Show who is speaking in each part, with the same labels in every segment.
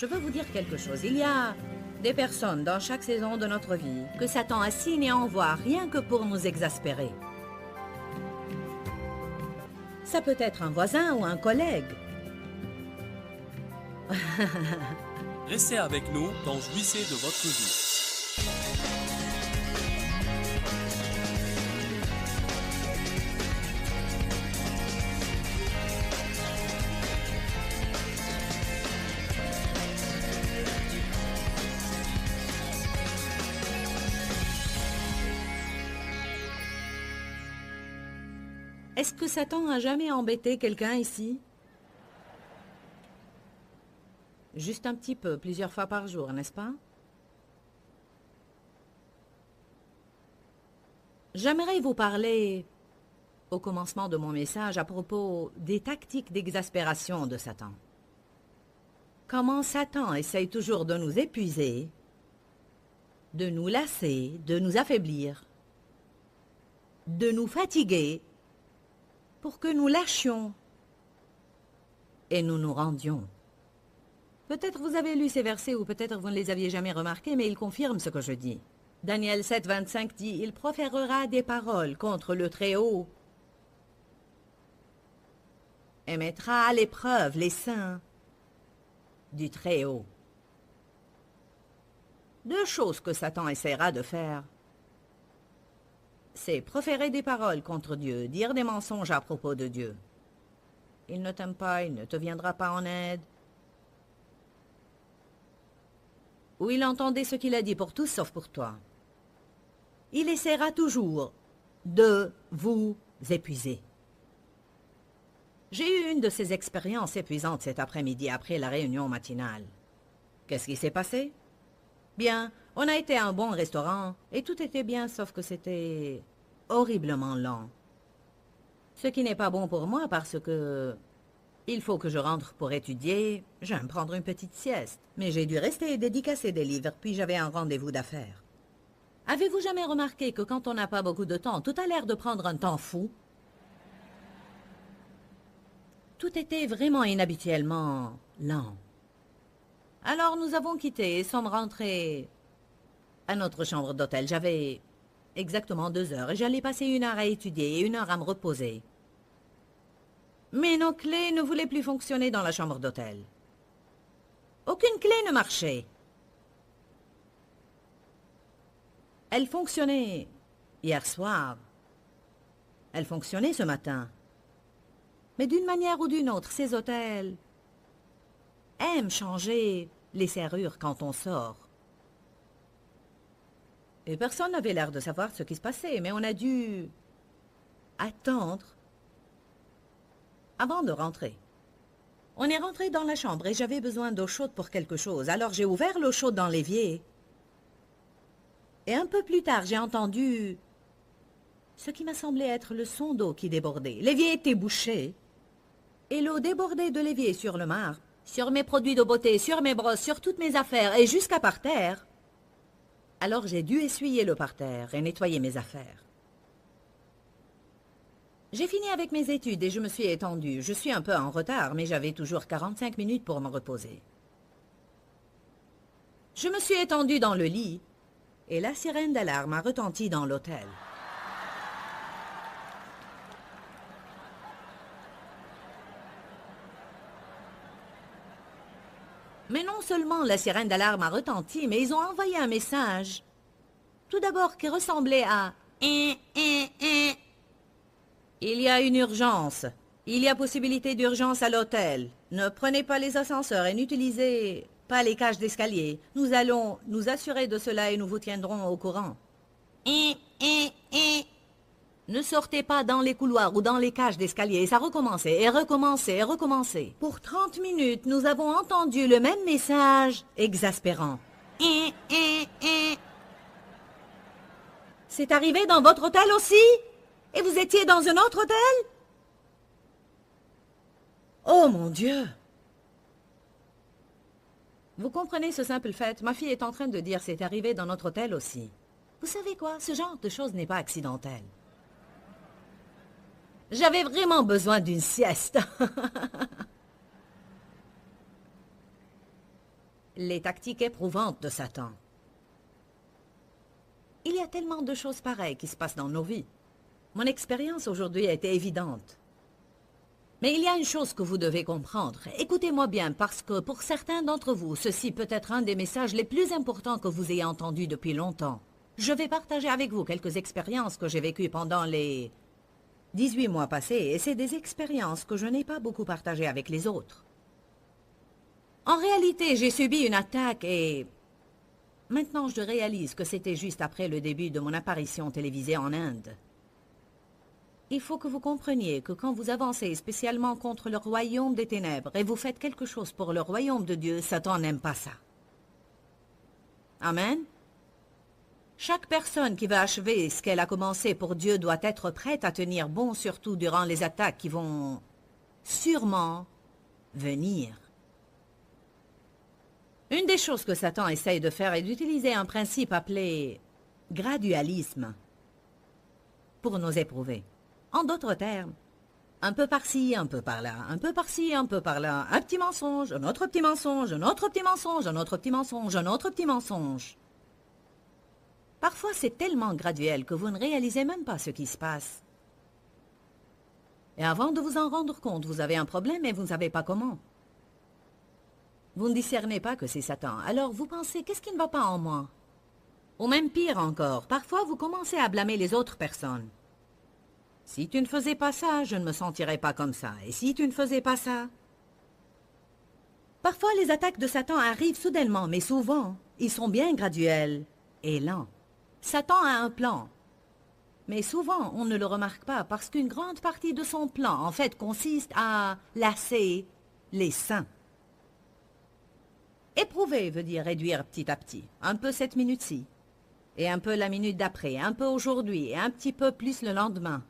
Speaker 1: Je veux vous dire quelque chose. Il y a des personnes dans chaque saison de notre vie que Satan assigne et envoie rien que pour nous exaspérer. Ça peut être un voisin ou un collègue.
Speaker 2: Restez avec nous dans Jouissez de votre vie.
Speaker 1: Est-ce que Satan a jamais embêté quelqu'un ici? Juste un petit peu, plusieurs fois par jour, n'est-ce pas? J'aimerais vous parler, au commencement de mon message, à propos des tactiques d'exaspération de Satan. Comment Satan essaye toujours de nous épuiser, de nous lasser, de nous affaiblir, de nous fatiguer, pour que nous lâchions et nous nous rendions. Peut-être vous avez lu ces versets ou peut-être vous ne les aviez jamais remarqués, mais ils confirment ce que je dis. Daniel 7, 25 dit « Il proférera des paroles contre le Très-Haut et mettra à l'épreuve les saints du Très-Haut. » Deux choses que Satan essaiera de faire. C'est proférer des paroles contre Dieu, dire des mensonges à propos de Dieu. Il ne t'aime pas, il ne te viendra pas en aide. Ou il entendait ce qu'il a dit pour tous sauf pour toi. Il essaiera toujours de vous épuiser. J'ai eu une de ces expériences épuisantes cet après-midi après la réunion matinale. Qu'est-ce qui s'est passé? Bien, on a été à un bon restaurant et tout était bien sauf que c'était horriblement lent. Ce qui n'est pas bon pour moi parce que il faut que je rentre pour étudier. J'aime prendre une petite sieste. Mais j'ai dû rester et dédicacer des livres, puis j'avais un rendez-vous d'affaires. Avez-vous jamais remarqué que quand on n'a pas beaucoup de temps, tout a l'air de prendre un temps fou? Tout était vraiment inhabituellement lent. Alors nous avons quitté et sommes rentrés à notre chambre d'hôtel. J'avais exactement 2 heures et j'allais passer 1 heure à étudier et 1 heure à me reposer. Mais nos clés ne voulaient plus fonctionner dans la chambre d'hôtel. Aucune clé ne marchait. Elle fonctionnait hier soir. Elle fonctionnait ce matin. Mais d'une manière ou d'une autre, ces hôtels aiment changer les serrures quand on sort. Et personne n'avait l'air de savoir ce qui se passait, mais on a dû attendre avant de rentrer. On est rentré dans la chambre et j'avais besoin d'eau chaude pour quelque chose. Alors j'ai ouvert l'eau chaude dans l'évier. Et un peu plus tard, j'ai entendu ce qui m'a semblé être le son d'eau qui débordait. L'évier était bouché et l'eau débordait de l'évier sur le marbre, sur mes produits de beauté, sur mes brosses, sur toutes mes affaires et jusqu'à par terre. Alors j'ai dû essuyer le parterre et nettoyer mes affaires. J'ai fini avec mes études et je me suis étendue. Je suis un peu en retard, mais j'avais toujours 45 minutes pour me reposer. Je me suis étendue dans le lit et la sirène d'alarme a retenti dans l'hôtel. Mais non seulement la sirène d'alarme a retenti, mais ils ont envoyé un message. Tout d'abord qui ressemblait à « Il y a une urgence. Il y a possibilité d'urgence à l'hôtel. Ne prenez pas les ascenseurs et n'utilisez pas les cages d'escalier. Nous allons nous assurer de cela et nous vous tiendrons au courant. Ne sortez pas dans les couloirs ou dans les cages d'escalier. Ça recommençait et recommençait et recommençait. Pour 30 minutes, nous avons entendu le même message exaspérant. C'est arrivé dans votre hôtel aussi? Et vous étiez dans un autre hôtel? Oh mon Dieu! Vous comprenez ce simple fait? Ma fille est en train de dire c'est arrivé dans notre hôtel aussi. Vous savez quoi? Ce genre de choses n'est pas accidentel. J'avais vraiment besoin d'une sieste. les tactiques éprouvantes de Satan. Il y a tellement de choses pareilles qui se passent dans nos vies. Mon expérience aujourd'hui a été évidente. Mais il y a une chose que vous devez comprendre. Écoutez-moi bien, parce que pour certains d'entre vous, ceci peut être un des messages les plus importants que vous ayez entendus depuis longtemps. Je vais partager avec vous quelques expériences que j'ai vécues pendant les 18 mois passés, et c'est des expériences que je n'ai pas beaucoup partagées avec les autres. En réalité, j'ai subi une attaque et... Maintenant, je réalise que c'était juste après le début de mon apparition télévisée en Inde. Il faut que vous compreniez que quand vous avancez spécialement contre le royaume des ténèbres et vous faites quelque chose pour le royaume de Dieu, Satan n'aime pas ça. Amen. Chaque personne qui va achever ce qu'elle a commencé pour Dieu doit être prête à tenir bon, surtout durant les attaques qui vont sûrement venir. Une des choses que Satan essaye de faire est d'utiliser un principe appelé gradualisme pour nous éprouver. En d'autres termes, un peu par-ci, un peu par-là, un peu par-ci, un peu par-là, un petit mensonge, un autre petit mensonge, un autre petit mensonge, un autre petit mensonge, un autre petit mensonge. Parfois, c'est tellement graduel que vous ne réalisez même pas ce qui se passe. Et avant de vous en rendre compte, vous avez un problème et vous ne savez pas comment. Vous ne discernez pas que c'est Satan. Alors vous pensez, qu'est-ce qui ne va pas en moi? Ou même pire encore, parfois vous commencez à blâmer les autres personnes. Si tu ne faisais pas ça, je ne me sentirais pas comme ça. Et si tu ne faisais pas ça? Parfois, les attaques de Satan arrivent soudainement, mais souvent, ils sont bien graduels et lents. Satan a un plan. Mais souvent, on ne le remarque pas parce qu'une grande partie de son plan, en fait, consiste à lasser les saints. Éprouver veut dire réduire petit à petit. Un peu cette minute-ci, et un peu la minute d'après, un peu aujourd'hui, et un petit peu plus le lendemain.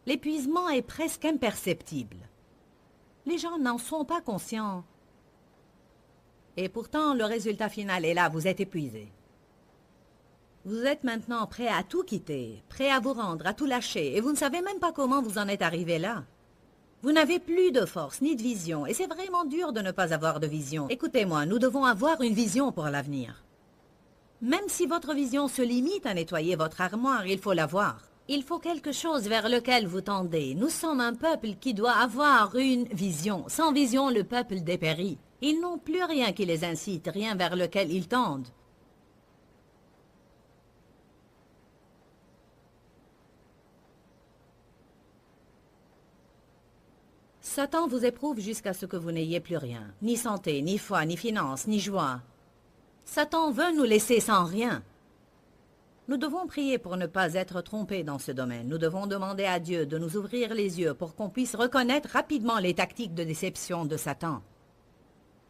Speaker 1: L'épuisement est presque imperceptible. Les gens n'en sont pas conscients. Et pourtant, le résultat final est là, vous êtes épuisé. Vous êtes maintenant prêt à tout quitter, prêt à vous rendre, à tout lâcher, et vous ne savez même pas comment vous en êtes arrivé là. Vous n'avez plus de force ni de vision, et c'est vraiment dur de ne pas avoir de vision. Écoutez-moi, nous devons avoir une vision pour l'avenir. Même si votre vision se limite à nettoyer votre armoire, il faut l'avoir. Il faut quelque chose vers lequel vous tendez. Nous sommes un peuple qui doit avoir une vision. Sans vision, le peuple dépérit. Ils n'ont plus rien qui les incite, rien vers lequel ils tendent. Satan vous éprouve jusqu'à ce que vous n'ayez plus rien. Ni santé, ni foi, ni finances, ni joie. Satan veut nous laisser sans rien. Nous devons prier pour ne pas être trompés dans ce domaine. Nous devons demander à Dieu de nous ouvrir les yeux pour qu'on puisse reconnaître rapidement les tactiques de déception de Satan.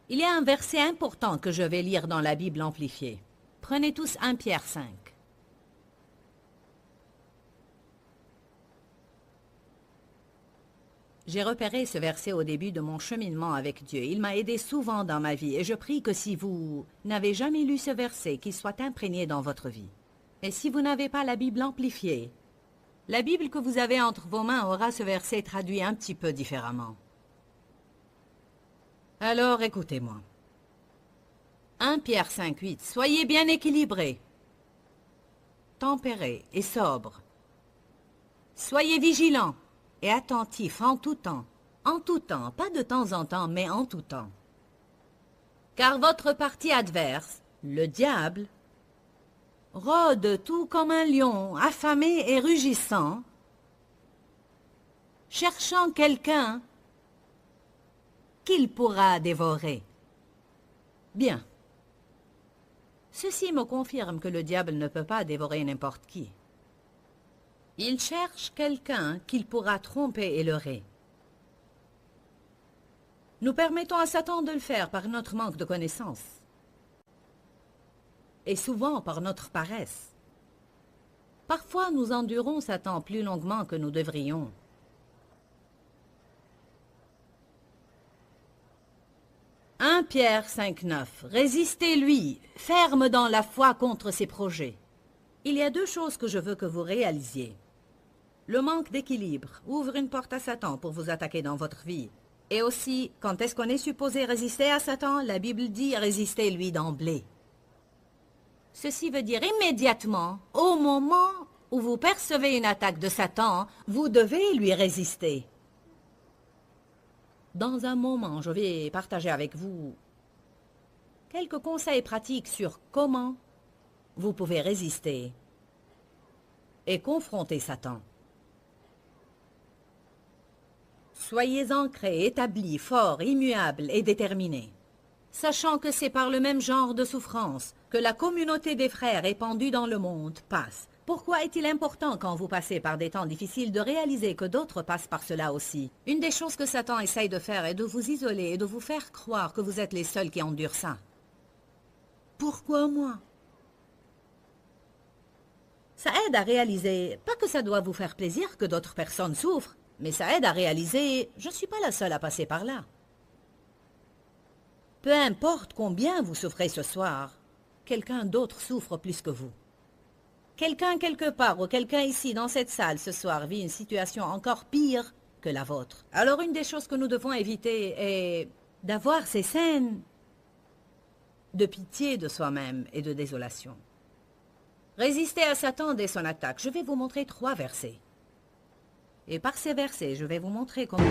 Speaker 1: Il y a un verset important que je vais lire dans la Bible amplifiée. Prenez tous 1 Pierre 5. J'ai repéré ce verset au début de mon cheminement avec Dieu. Il m'a aidé souvent dans ma vie et je prie que si vous n'avez jamais lu ce verset, qu'il soit imprégné dans votre vie. Et si vous n'avez pas la Bible amplifiée, la Bible que vous avez entre vos mains aura ce verset traduit un petit peu différemment. Alors écoutez-moi. 1 Pierre 5,8. Soyez bien équilibrés, tempérés et sobres. Soyez vigilants et attentifs en tout temps. En tout temps, pas de temps en temps, mais en tout temps. Car votre parti adverse, le diable, rôde tout comme un lion, affamé et rugissant, cherchant quelqu'un qu'il pourra dévorer. Bien. Ceci me confirme que le diable ne peut pas dévorer n'importe qui. Il cherche quelqu'un qu'il pourra tromper et leurrer. Nous permettons à Satan de le faire par notre manque de connaissances. Et souvent par notre paresse. Parfois, nous endurons Satan plus longuement que nous devrions. « 1 Pierre 5,9 Résistez-lui, ferme dans la foi contre ses projets. » Il y a deux choses que je veux que vous réalisiez. Le manque d'équilibre ouvre une porte à Satan pour vous attaquer dans votre vie. Et aussi, quand est-ce qu'on est supposé résister à Satan? La Bible dit résistez-lui d'emblée. Ceci veut dire immédiatement, au moment où vous percevez une attaque de Satan, vous devez lui résister. Dans un moment, je vais partager avec vous quelques conseils pratiques sur comment vous pouvez résister et confronter Satan. Soyez ancrés, établis, forts, immuables et déterminés, sachant que c'est par le même genre de souffrance que la communauté des frères épandue dans le monde passe. Pourquoi est-il important quand vous passez par des temps difficiles de réaliser que d'autres passent par cela aussi? Une des choses que Satan essaye de faire est de vous isoler et de vous faire croire que vous êtes les seuls qui endurent ça. Pourquoi moi? Ça aide à réaliser, pas que ça doit vous faire plaisir que d'autres personnes souffrent, mais ça aide à réaliser, je ne suis pas la seule à passer par là. Peu importe combien vous souffrez ce soir, quelqu'un d'autre souffre plus que vous. Quelqu'un quelque part ou quelqu'un ici dans cette salle ce soir vit une situation encore pire que la vôtre. Alors une des choses que nous devons éviter est d'avoir ces scènes de pitié de soi-même et de désolation. Résistez à Satan dès son attaque. Je vais vous montrer 3 versets. Et par ces versets, je vais vous montrer comment...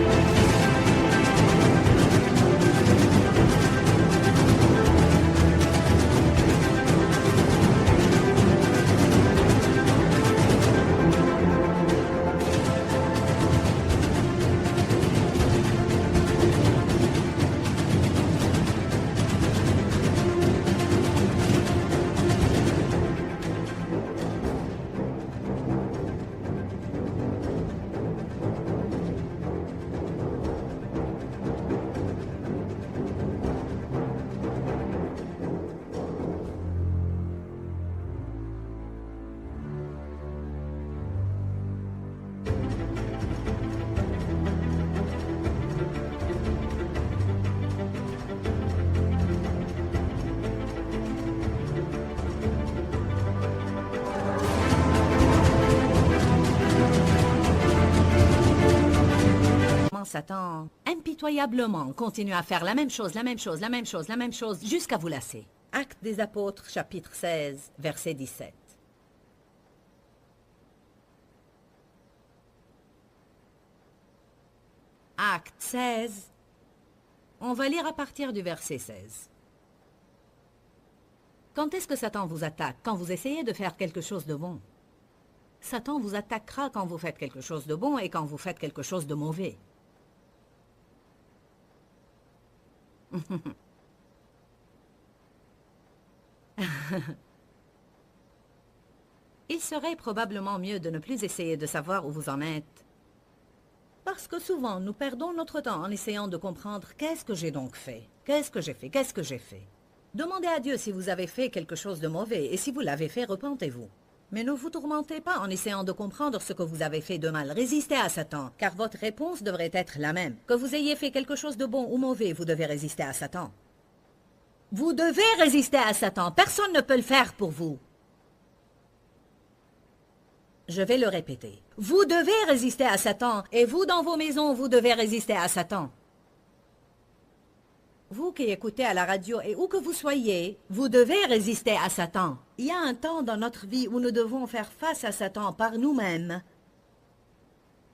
Speaker 1: Satan, impitoyablement, continue à faire la même chose, jusqu'à vous lasser. Actes des Apôtres, chapitre 16, verset 17. Acte 16, on va lire à partir du verset 16. Quand est-ce que Satan vous attaque? Quand vous essayez de faire quelque chose de bon. Satan vous attaquera quand vous faites quelque chose de bon et quand vous faites quelque chose de mauvais. Il serait probablement mieux de ne plus essayer de savoir où vous en êtes. Parce que souvent, nous perdons notre temps en essayant de comprendre qu'est-ce que j'ai donc fait. Qu'est-ce que j'ai fait? Qu'est-ce que j'ai fait? Demandez à Dieu si vous avez fait quelque chose de mauvais et si vous l'avez fait, repentez-vous. Mais ne vous tourmentez pas en essayant de comprendre ce que vous avez fait de mal. Résistez à Satan, car votre réponse devrait être la même. Que vous ayez fait quelque chose de bon ou mauvais, vous devez résister à Satan. Vous devez résister à Satan. Personne ne peut le faire pour vous. Je vais le répéter. Vous devez résister à Satan. Et vous, dans vos maisons, vous devez résister à Satan. Vous qui écoutez à la radio et où que vous soyez, vous devez résister à Satan. Il y a un temps dans notre vie où nous devons faire face à Satan par nous-mêmes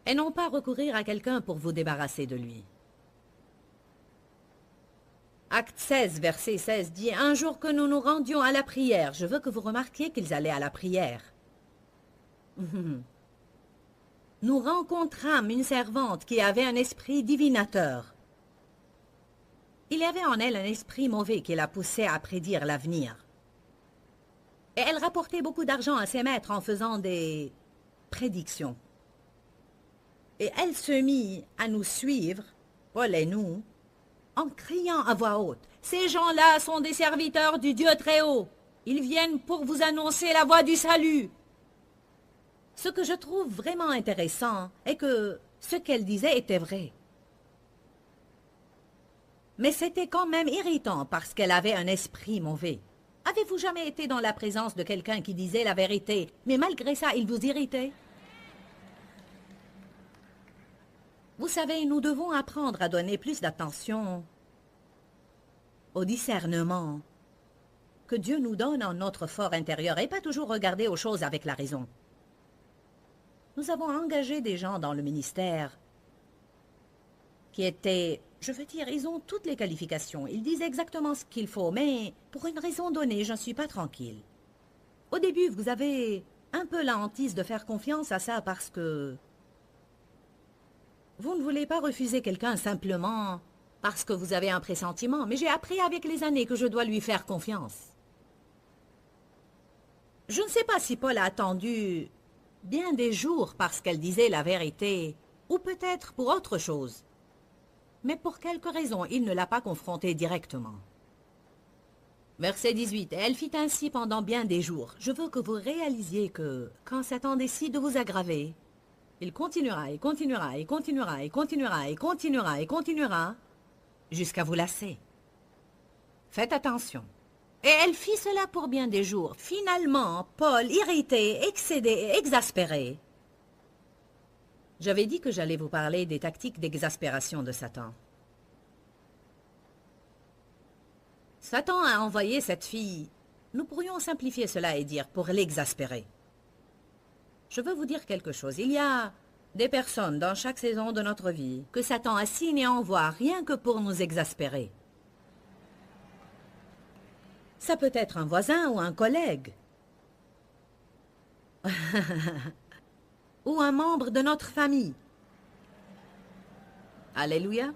Speaker 1: et non pas recourir à quelqu'un pour vous débarrasser de lui. Acte 16, verset 16 dit « Un jour que nous nous rendions à la prière », je veux que vous remarquiez qu'ils allaient à la prière. Nous rencontrâmes une servante qui avait un esprit divinateur. Il y avait en elle un esprit mauvais qui la poussait à prédire l'avenir. Et elle rapportait beaucoup d'argent à ses maîtres en faisant des prédictions. Et elle se mit à nous suivre, Paul et nous, en criant à voix haute. « Ces gens-là sont des serviteurs du Dieu très haut. Ils viennent pour vous annoncer la voie du salut. » Ce que je trouve vraiment intéressant est que ce qu'elle disait était vrai. Mais c'était quand même irritant parce qu'elle avait un esprit mauvais. Avez-vous jamais été dans la présence de quelqu'un qui disait la vérité, mais malgré ça, il vous irritait? Vous savez, nous devons apprendre à donner plus d'attention au discernement que Dieu nous donne en notre fort intérieur et pas toujours regarder aux choses avec la raison. Nous avons engagé des gens dans le ministère qui étaient, je veux dire, ils ont toutes les qualifications. Ils disent exactement ce qu'il faut, mais pour une raison donnée, je ne suis pas tranquille. Au début, vous avez un peu la hantise de faire confiance à ça parce que vous ne voulez pas refuser quelqu'un simplement parce que vous avez un pressentiment. Mais j'ai appris avec les années que je dois lui faire confiance. Je ne sais pas si Paul a attendu bien des jours parce qu'elle disait la vérité, ou peut-être pour autre chose. Mais pour quelque raison, il ne l'a pas confrontée directement. Verset 18. Elle fit ainsi pendant bien des jours. Je veux que vous réalisiez que, quand Satan décide de vous aggraver, il continuera et continuera et continuera et continuera et continuera et continuera jusqu'à vous lasser. Faites attention. Et elle fit cela pour bien des jours. Finalement, Paul, irrité, excédé et exaspéré. J'avais dit que j'allais vous parler des tactiques d'exaspération de Satan. Satan a envoyé cette fille. Nous pourrions simplifier cela et dire pour l'exaspérer. Je veux vous dire quelque chose. Il y a des personnes dans chaque saison de notre vie que Satan assigne et envoie rien que pour nous exaspérer. Ça peut être un voisin ou un collègue. Ou un membre de notre famille. Alléluia.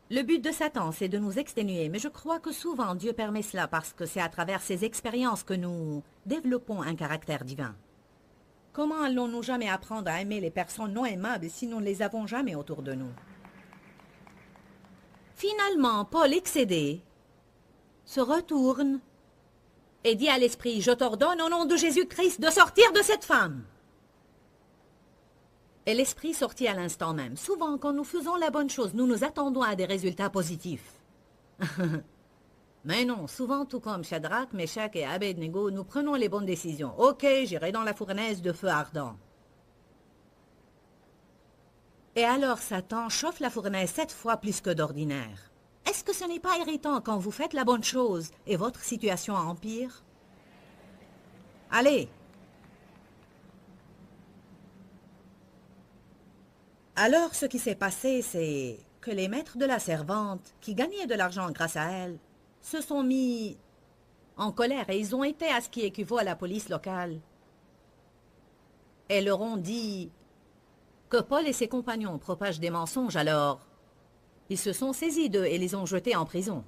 Speaker 1: Le but de Satan, c'est de nous exténuer, mais je crois que souvent Dieu permet cela parce que c'est à travers ces expériences que nous développons un caractère divin. Comment allons-nous jamais apprendre à aimer les personnes non aimables si nous ne les avons jamais autour de nous? Finalement, Paul, excédé, se retourne et dit à l'esprit, « Je t'ordonne au nom de Jésus-Christ de sortir de cette femme. » Et l'esprit sortit à l'instant même. Souvent, quand nous faisons la bonne chose, nous nous attendons à des résultats positifs. Mais non, souvent, tout comme Shadrach, Meshach et Abednego, nous prenons les bonnes décisions. Ok, j'irai dans la fournaise de feu ardent. Et alors Satan chauffe la fournaise 7 fois plus que d'ordinaire. Est-ce que ce n'est pas irritant quand vous faites la bonne chose et votre situation empire? Allez! Alors, ce qui s'est passé, c'est que les maîtres de la servante, qui gagnaient de l'argent grâce à elle, se sont mis en colère et ils ont été à ce qui équivaut à la police locale. Et leur ont dit que Paul et ses compagnons propagent des mensonges, alors ils se sont saisis d'eux et les ont jetés en prison.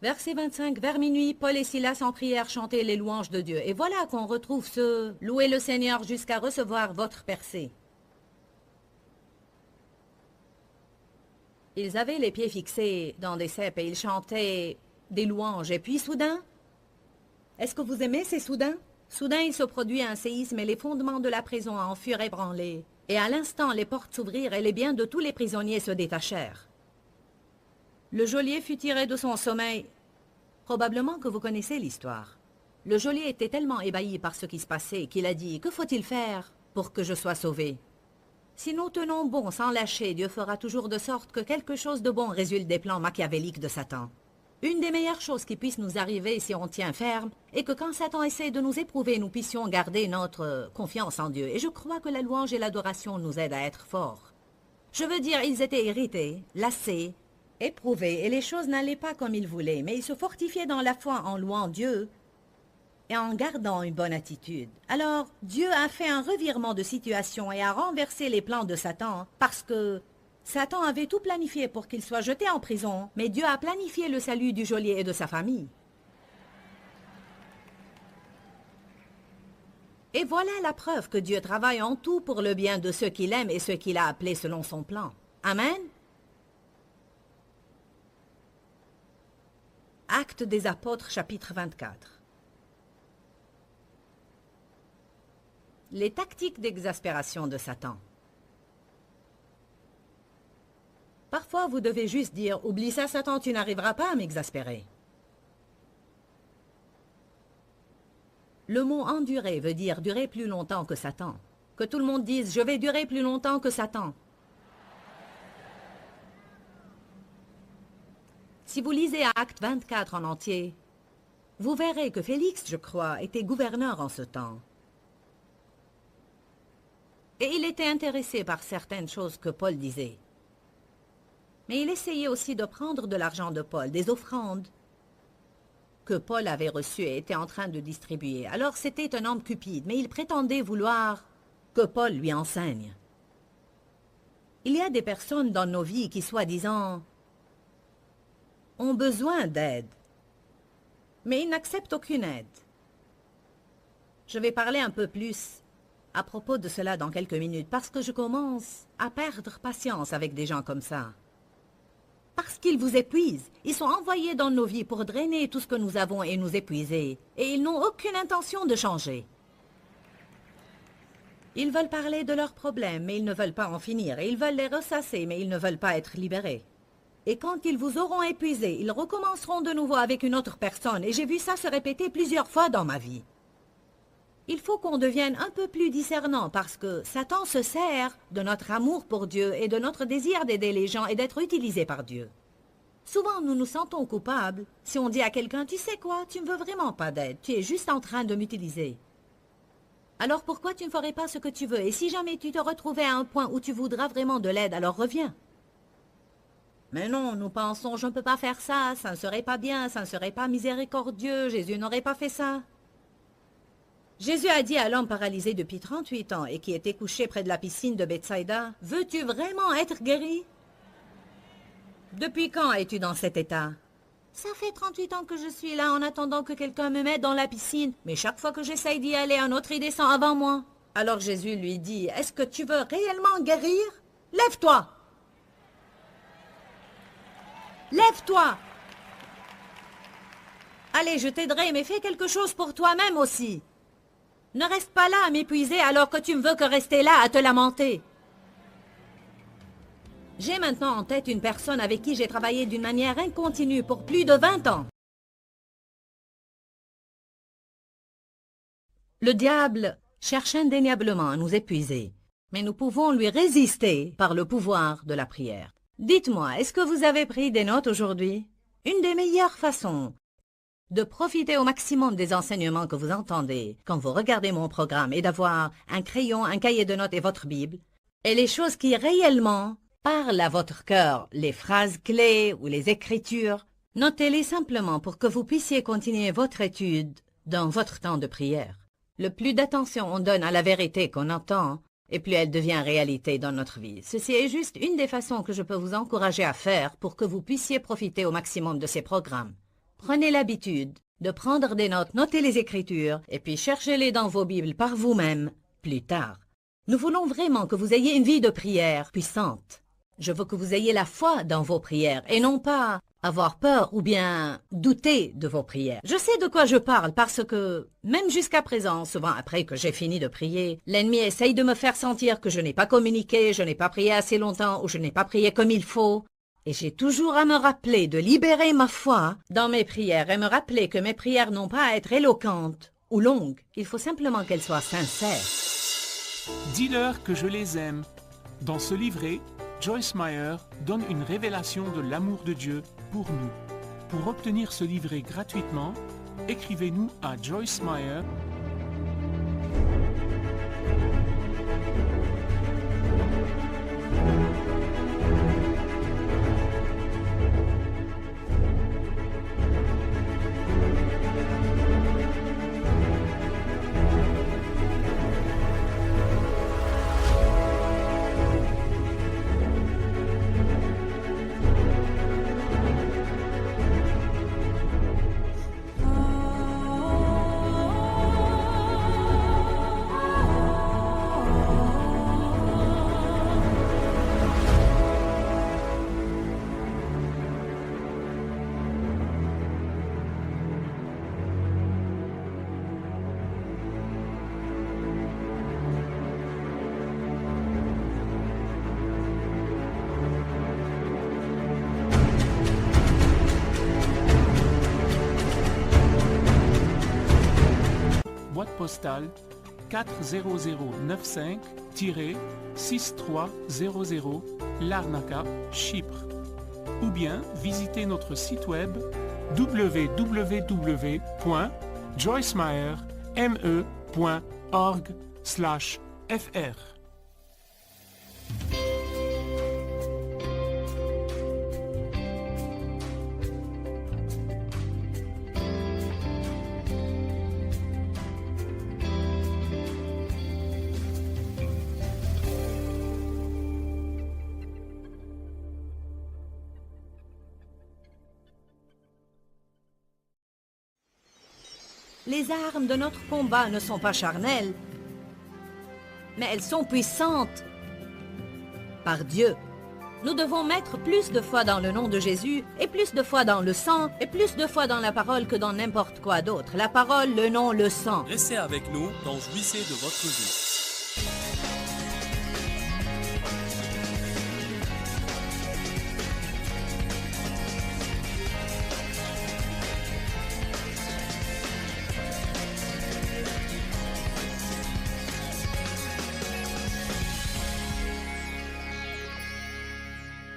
Speaker 1: Verset 25, vers minuit, Paul et Silas en prière chantaient les louanges de Dieu. Et voilà qu'on retrouve ce « Louez le Seigneur jusqu'à recevoir votre percée ». Ils avaient les pieds fixés dans des cèpes et ils chantaient des louanges. Et puis soudain, est-ce que vous aimez ces soudains? Soudain, il se produit un séisme et les fondements de la prison en furent ébranlés. Et à l'instant, les portes s'ouvrirent et les biens de tous les prisonniers se détachèrent. Le geôlier fut tiré de son sommeil. Probablement que vous connaissez l'histoire. Le geôlier était tellement ébahi par ce qui se passait qu'il a dit « Que faut-il faire pour que je sois sauvé ?» Si nous tenons bon sans lâcher, Dieu fera toujours de sorte que quelque chose de bon résulte des plans machiavéliques de Satan. Une des meilleures choses qui puissent nous arriver si on tient ferme est que quand Satan essaie de nous éprouver, nous puissions garder notre confiance en Dieu. Et je crois que la louange et l'adoration nous aident à être forts. Je veux dire, ils étaient irrités, lassés, éprouvés, et les choses n'allaient pas comme ils voulaient, mais ils se fortifiaient dans la foi en louant Dieu et en gardant une bonne attitude. Alors, Dieu a fait un revirement de situation et a renversé les plans de Satan parce que Satan avait tout planifié pour qu'il soit jeté en prison, mais Dieu a planifié le salut du geôlier et de sa famille. Et voilà la preuve que Dieu travaille en tout pour le bien de ceux qu'il aime et ceux qu'il a appelés selon son plan. Amen. Actes des Apôtres, chapitre 24. Les tactiques d'exaspération de Satan. Parfois, vous devez juste dire « Oublie ça, Satan, tu n'arriveras pas à m'exaspérer. » Le mot endurer veut dire durer plus longtemps que Satan. Que tout le monde dise « je vais durer plus longtemps que Satan ». Si vous lisez Acte 24 en entier, vous verrez que Félix, je crois, était gouverneur en ce temps. Et il était intéressé par certaines choses que Paul disait. Mais il essayait aussi de prendre de l'argent de Paul, des offrandes que Paul avait reçues et était en train de distribuer. Alors c'était un homme cupide, mais il prétendait vouloir que Paul lui enseigne. Il y a des personnes dans nos vies qui, soi-disant, ont besoin d'aide, mais ils n'acceptent aucune aide. Je vais parler un peu plus à propos de cela dans quelques minutes, parce que je commence à perdre patience avec des gens comme ça. Parce qu'ils vous épuisent. Ils sont envoyés dans nos vies pour drainer tout ce que nous avons et nous épuiser, et ils n'ont aucune intention de changer. Ils veulent parler de leurs problèmes, mais ils ne veulent pas en finir, et ils veulent les ressasser, mais ils ne veulent pas être libérés. Et quand ils vous auront épuisé, ils recommenceront de nouveau avec une autre personne, et j'ai vu ça se répéter plusieurs fois dans ma vie. Il faut qu'on devienne un peu plus discernant parce que Satan se sert de notre amour pour Dieu et de notre désir d'aider les gens et d'être utilisé par Dieu. Souvent, nous nous sentons coupables si on dit à quelqu'un « Tu sais quoi, tu ne veux vraiment pas d'aide, tu es juste en train de m'utiliser. » Alors pourquoi tu ne ferais pas ce que tu veux? Et si jamais tu te retrouvais à un point où tu voudras vraiment de l'aide, alors reviens. Mais non, nous pensons « Je ne peux pas faire ça, ça ne serait pas bien, ça ne serait pas miséricordieux, Jésus n'aurait pas fait ça. » Jésus a dit à l'homme paralysé depuis 38 ans et qui était couché près de la piscine de Bethsaïda, « Veux-tu vraiment être guéri? » Depuis quand es-tu dans cet état? Ça fait 38 ans que je suis là en attendant que quelqu'un me mette dans la piscine, mais chaque fois que j'essaye d'y aller, un autre y descend avant moi. Alors Jésus lui dit, « Est-ce que tu veux réellement guérir? Lève-toi! Lève-toi! Allez, je t'aiderai, mais fais quelque chose pour toi-même aussi. Ne reste pas là à m'épuiser alors que tu ne veux que rester là à te lamenter. » J'ai maintenant en tête une personne avec qui j'ai travaillé d'une manière incontinue pour plus de 20 ans. Le diable cherche indéniablement à nous épuiser, mais nous pouvons lui résister par le pouvoir de la prière. Dites-moi, est-ce que vous avez pris des notes aujourd'hui? Une des meilleures façons de profiter au maximum des enseignements que vous entendez quand vous regardez mon programme est d'avoir un crayon, un cahier de notes et votre Bible, et les choses qui réellement parlent à votre cœur, les phrases clés ou les écritures, notez-les simplement pour que vous puissiez continuer votre étude dans votre temps de prière. Le plus d'attention on donne à la vérité qu'on entend, et plus elle devient réalité dans notre vie. Ceci est juste une des façons que je peux vous encourager à faire pour que vous puissiez profiter au maximum de ces programmes. Prenez l'habitude de prendre des notes, notez les écritures, et puis cherchez-les dans vos Bibles par vous-même plus tard. Nous voulons vraiment que vous ayez une vie de prière puissante. Je veux que vous ayez la foi dans vos prières, et non pas avoir peur ou bien douter de vos prières. Je sais de quoi je parle parce que, même jusqu'à présent, souvent après que j'ai fini de prier, l'ennemi essaye de me faire sentir que je n'ai pas communiqué, je n'ai pas prié assez longtemps ou je n'ai pas prié comme il faut. Et j'ai toujours à me rappeler de libérer ma foi dans mes prières et me rappeler que mes prières n'ont pas à être éloquentes ou longues. Il faut simplement qu'elles soient sincères.
Speaker 3: Dis-leur que je les aime. Dans ce livret, Joyce Meyer donne une révélation de l'amour de Dieu pour nous. Pour obtenir ce livret gratuitement, écrivez-nous à Joyce Meyer, postale 40095-6300 Larnaca, Chypre. Ou bien visitez notre site web www.joycemeyer.org/fr.
Speaker 1: Les armes de notre combat ne sont pas charnelles, mais elles sont puissantes par Dieu. Nous devons mettre plus de foi dans le nom de Jésus, et plus de foi dans le sang, et plus de foi dans la parole que dans n'importe quoi d'autre. La parole, le nom, le sang.
Speaker 2: Restez avec nous dans Jouissez de votre vie.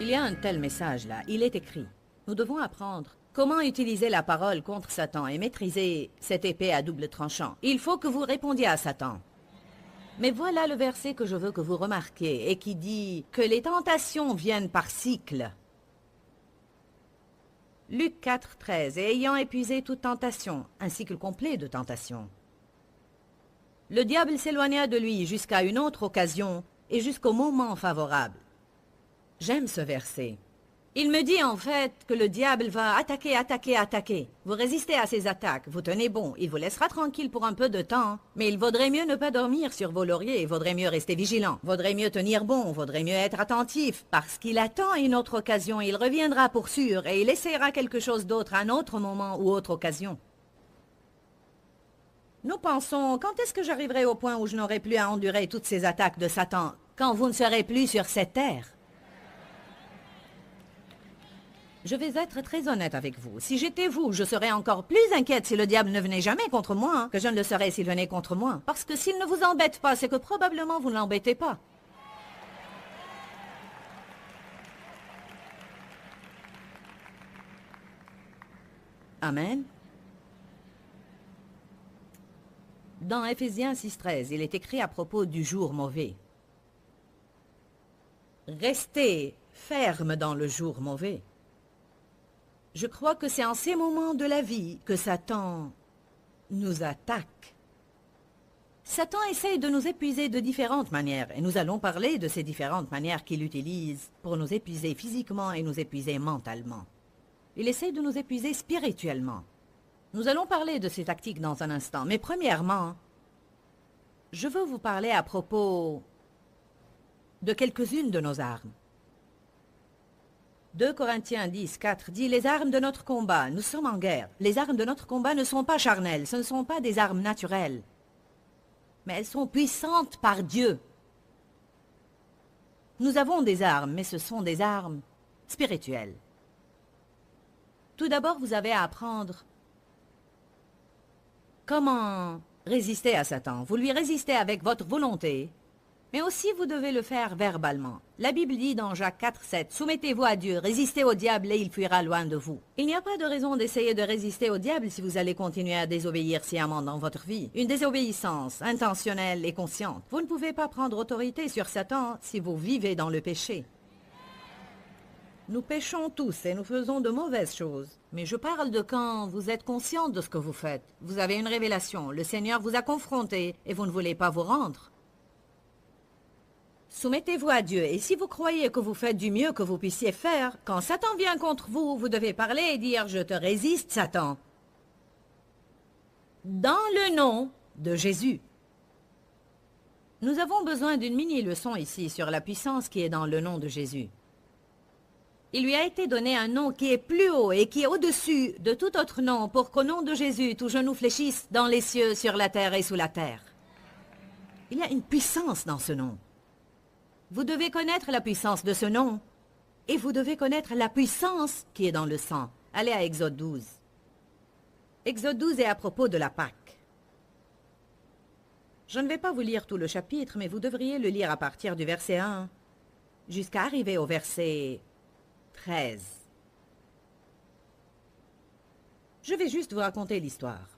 Speaker 1: Il y a un tel message là, il est écrit. Nous devons apprendre comment utiliser la parole contre Satan et maîtriser cette épée à double tranchant. Il faut que vous répondiez à Satan. Mais voilà le verset que je veux que vous remarquiez et qui dit que les tentations viennent par cycle. Luc 4, 13. Et ayant épuisé toute tentation, un cycle complet de tentation. Le diable s'éloigna de lui jusqu'à une autre occasion et jusqu'au moment favorable. J'aime ce verset. Il me dit en fait que le diable va attaquer, attaquer, attaquer. Vous résistez à ses attaques, vous tenez bon, il vous laissera tranquille pour un peu de temps, mais il vaudrait mieux ne pas dormir sur vos lauriers, il vaudrait mieux rester vigilant, vaudrait mieux tenir bon, vaudrait mieux être attentif, parce qu'il attend une autre occasion, il reviendra pour sûr, et il essaiera quelque chose d'autre à un autre moment ou autre occasion. Nous pensons, quand est-ce que j'arriverai au point où je n'aurai plus à endurer toutes ces attaques de Satan, quand vous ne serez plus sur cette terre? Je vais être très honnête avec vous. Si j'étais vous, je serais encore plus inquiète si le diable ne venait jamais contre moi, que je ne le serais s'il venait contre moi. Parce que s'il ne vous embête pas, c'est que probablement vous ne l'embêtez pas. Amen. Dans Éphésiens 6,13, il est écrit à propos du jour mauvais. Restez ferme dans le jour mauvais. Je crois que c'est en ces moments de la vie que Satan nous attaque. Satan essaye de nous épuiser de différentes manières, et nous allons parler de ces différentes manières qu'il utilise pour nous épuiser physiquement et nous épuiser mentalement. Il essaye de nous épuiser spirituellement. Nous allons parler de ces tactiques dans un instant, mais premièrement, je veux vous parler à propos de quelques-unes de nos armes. 2 Corinthiens 10, 4 dit « Les armes de notre combat, nous sommes en guerre. Les armes de notre combat ne sont pas charnelles, ce ne sont pas des armes naturelles. Mais elles sont puissantes par Dieu. Nous avons des armes, mais ce sont des armes spirituelles. Tout d'abord, vous avez à apprendre comment résister à Satan. Vous lui résistez avec votre volonté, mais aussi vous devez le faire verbalement. La Bible dit dans Jacques 4, 7, « Soumettez-vous à Dieu, résistez au diable et il fuira loin de vous. » Il n'y a pas de raison d'essayer de résister au diable si vous allez continuer à désobéir sciemment dans votre vie. Une désobéissance intentionnelle et consciente. Vous ne pouvez pas prendre autorité sur Satan si vous vivez dans le péché. Nous péchons tous et nous faisons de mauvaises choses. Mais je parle de quand vous êtes conscient de ce que vous faites. Vous avez une révélation, le Seigneur vous a confronté et vous ne voulez pas vous rendre. Soumettez-vous à Dieu, et si vous croyez que vous faites du mieux que vous puissiez faire, quand Satan vient contre vous, vous devez parler et dire « Je te résiste, Satan ». Dans le nom de Jésus. Nous avons besoin d'une mini-leçon ici sur la puissance qui est dans le nom de Jésus. Il lui a été donné un nom qui est plus haut et qui est au-dessus de tout autre nom pour qu'au nom de Jésus, tout genou fléchisse dans les cieux, sur la terre et sous la terre. Il y a une puissance dans ce nom. Vous devez connaître la puissance de ce nom et vous devez connaître la puissance qui est dans le sang. Allez à Exode 12. Exode 12 est à propos de la Pâque. Je ne vais pas vous lire tout le chapitre, mais vous devriez le lire à partir du verset 1 jusqu'à arriver au verset 13. Je vais juste vous raconter l'histoire.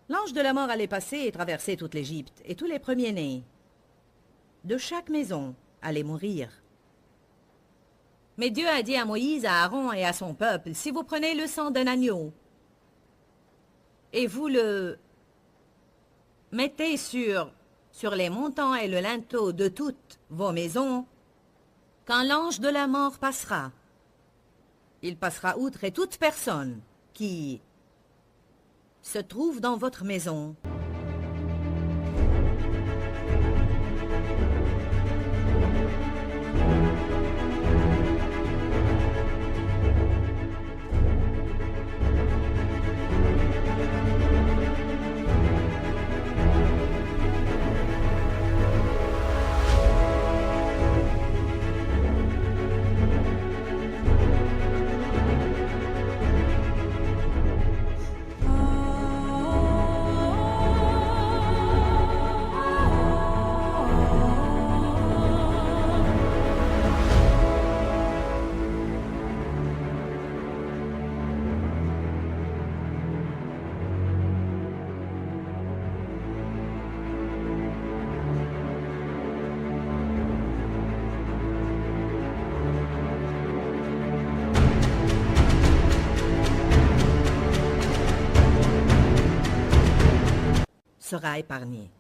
Speaker 1: L'ange de la mort allait passer et traverser toute l'Égypte, et tous les premiers-nés de chaque maison allaient mourir. Mais Dieu a dit à Moïse, à Aaron et à son peuple, si vous prenez le sang d'un agneau et vous le mettez sur les montants et le linteau de toutes vos maisons, quand l'ange de la mort passera, il passera outre et toute personne qui se trouve dans votre maison sera épargné.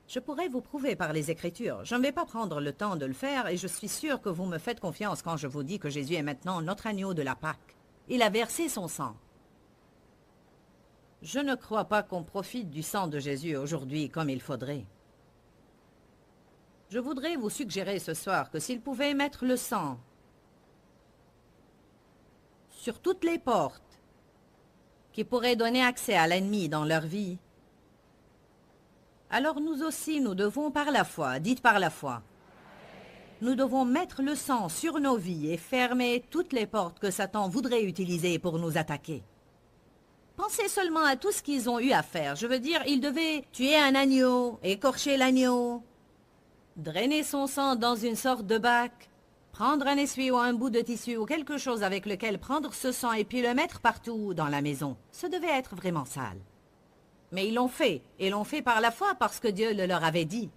Speaker 1: Je pourrais vous prouver par les Écritures. Je ne vais pas prendre le temps de le faire et je suis sûr que vous me faites confiance quand je vous dis que Jésus est maintenant notre agneau de la Pâque. Il a versé son sang. Je ne crois pas qu'on profite du sang de Jésus aujourd'hui comme il faudrait. Je voudrais vous suggérer ce soir que s'il pouvait mettre le sang sur toutes les portes qui pourraient donner accès à l'ennemi dans leur vie, alors nous aussi, nous devons par la foi, dites par la foi, nous devons mettre le sang sur nos vies et fermer toutes les portes que Satan voudrait utiliser pour nous attaquer. Pensez seulement à tout ce qu'ils ont eu à faire. Je veux dire, ils devaient tuer un agneau, écorcher l'agneau, drainer son sang dans une sorte de bac, prendre un essuie ou un bout de tissu ou quelque chose avec lequel prendre ce sang et puis le mettre partout dans la maison. Ce devait être vraiment sale. Mais ils l'ont fait, et l'ont fait par la foi parce que Dieu le leur avait dit.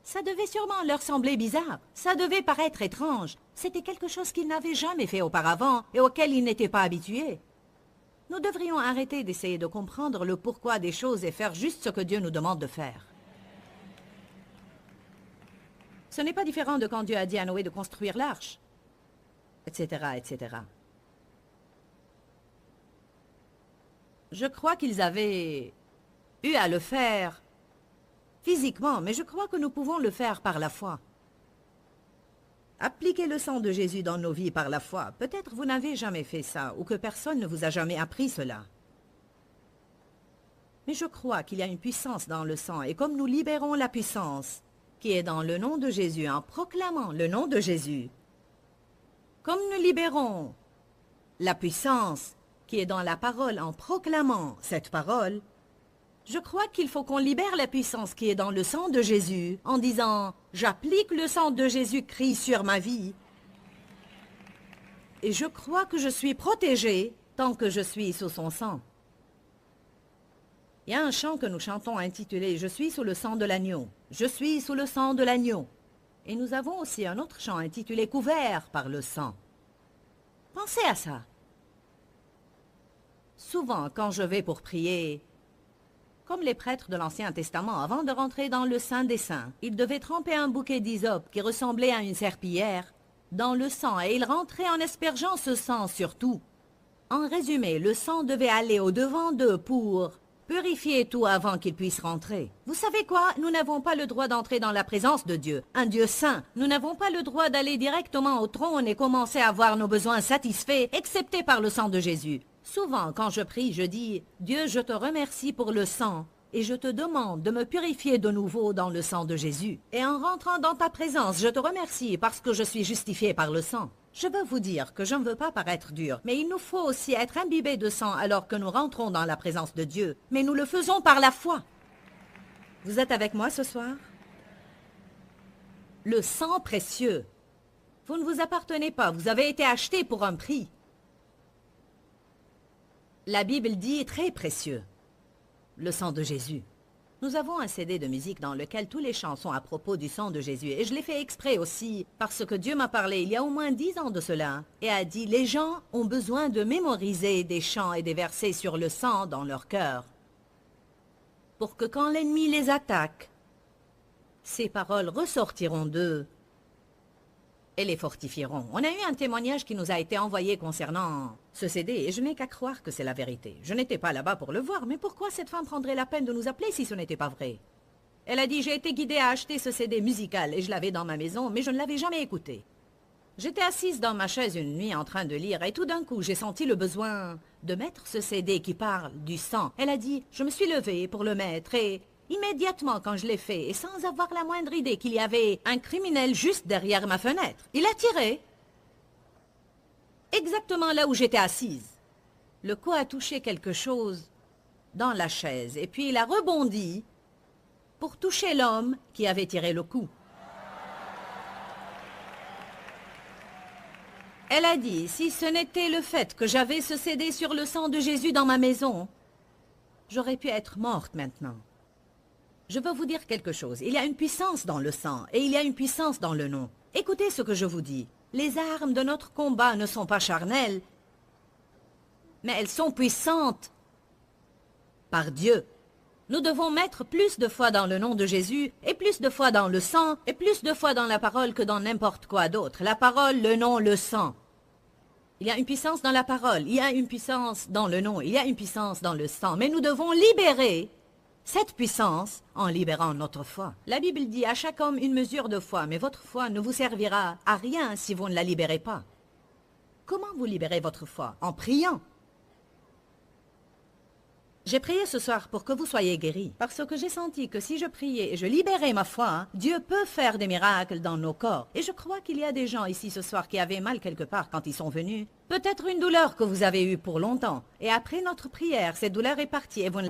Speaker 1: Ça devait sûrement leur sembler bizarre, ça devait paraître étrange. C'était quelque chose qu'ils n'avaient jamais fait auparavant et auquel ils n'étaient pas habitués. Nous devrions arrêter d'essayer de comprendre le pourquoi des choses et faire juste ce que Dieu nous demande de faire. Ce n'est pas différent de quand Dieu a dit à Noé de construire l'arche, etc., etc. Je crois qu'ils avaient eu à le faire physiquement, mais je crois que nous pouvons le faire par la foi. Appliquez le sang de Jésus dans nos vies par la foi. Peut-être vous n'avez jamais fait ça, ou que personne ne vous a jamais appris cela. Mais je crois qu'il y a une puissance dans le sang, et comme nous libérons la puissance qui est dans le nom de Jésus en proclamant le nom de Jésus, comme nous libérons la puissance qui est dans la parole en proclamant cette parole, je crois qu'il faut qu'on libère la puissance qui est dans le sang de Jésus en disant « J'applique le sang de Jésus-Christ sur ma vie et je crois que je suis protégé tant que je suis sous son sang. » Il y a un chant que nous chantons intitulé « Je suis sous le sang de l'agneau, je suis sous le sang de l'agneau ». Et nous avons aussi un autre chant intitulé « Couvert par le sang ». Pensez à ça. Souvent, quand je vais pour prier, comme les prêtres de l'Ancien Testament, avant de rentrer dans le Saint des Saints, ils devaient tremper un bouquet d'hysope qui ressemblait à une serpillière dans le sang et ils rentraient en aspergeant ce sang sur tout. En résumé, le sang devait aller au-devant d'eux pour purifier tout avant qu'ils puissent rentrer. Vous savez quoi? Nous n'avons pas le droit d'entrer dans la présence de Dieu, un Dieu saint. Nous n'avons pas le droit d'aller directement au trône et commencer à voir nos besoins satisfaits, excepté par le sang de Jésus. Souvent, quand je prie, je dis « Dieu, je te remercie pour le sang et je te demande de me purifier de nouveau dans le sang de Jésus. Et en rentrant dans ta présence, je te remercie parce que je suis justifié par le sang. » Je veux vous dire que je ne veux pas paraître dur, mais il nous faut aussi être imbibés de sang alors que nous rentrons dans la présence de Dieu. Mais nous le faisons par la foi. Vous êtes avec moi ce soir? Le sang précieux. Vous ne vous appartenez pas, vous avez été acheté pour un prix. La Bible dit très précieux. Le sang de Jésus. Nous avons un CD de musique dans lequel tous les chants sont à propos du sang de Jésus. Et je l'ai fait exprès aussi, parce que Dieu m'a parlé il y a au moins 10 ans de cela, et a dit, les gens ont besoin de mémoriser des chants et des versets sur le sang dans leur cœur, pour que quand l'ennemi les attaque, ces paroles ressortiront d'eux et les fortifieront. On a eu un témoignage qui nous a été envoyé concernant ce CD, et je n'ai qu'à croire que c'est la vérité. Je n'étais pas là-bas pour le voir, mais pourquoi cette femme prendrait la peine de nous appeler si ce n'était pas vrai? Elle a dit, j'ai été guidée à acheter ce CD musical, et je l'avais dans ma maison, mais je ne l'avais jamais écouté. J'étais assise dans ma chaise une nuit en train de lire, et tout d'un coup, j'ai senti le besoin de mettre ce CD qui parle du sang. Elle a dit, je me suis levée pour le mettre, et immédiatement quand je l'ai fait, et sans avoir la moindre idée qu'il y avait un criminel juste derrière ma fenêtre, il a tiré. Exactement là où j'étais assise. Le coup a touché quelque chose dans la chaise, et puis il a rebondi pour toucher l'homme qui avait tiré le coup. Elle a dit, si ce n'était le fait que j'avais ce CD sur le sang de Jésus dans ma maison, j'aurais pu être morte maintenant. Je veux vous dire quelque chose. Il y a une puissance dans le sang et il y a une puissance dans le nom. Écoutez ce que je vous dis. Les armes de notre combat ne sont pas charnelles, mais elles sont puissantes par Dieu. Nous devons mettre plus de foi dans le nom de Jésus et plus de foi dans le sang et plus de foi dans la parole que dans n'importe quoi d'autre. La parole, le nom, le sang. Il y a une puissance dans la parole, il y a une puissance dans le nom, il y a une puissance dans le sang. Mais nous devons libérer cette puissance en libérant notre foi. La Bible dit à chaque homme une mesure de foi, mais votre foi ne vous servira à rien si vous ne la libérez pas. Comment vous libérez votre foi? En priant. J'ai prié ce soir pour que vous soyez guéris, parce que j'ai senti que si je priais et je libérais ma foi, Dieu peut faire des miracles dans nos corps. Et je crois qu'il y a des gens ici ce soir qui avaient mal quelque part quand ils sont venus. Peut-être une douleur que vous avez eue pour longtemps. Et après notre prière, cette douleur est partie et vous ne...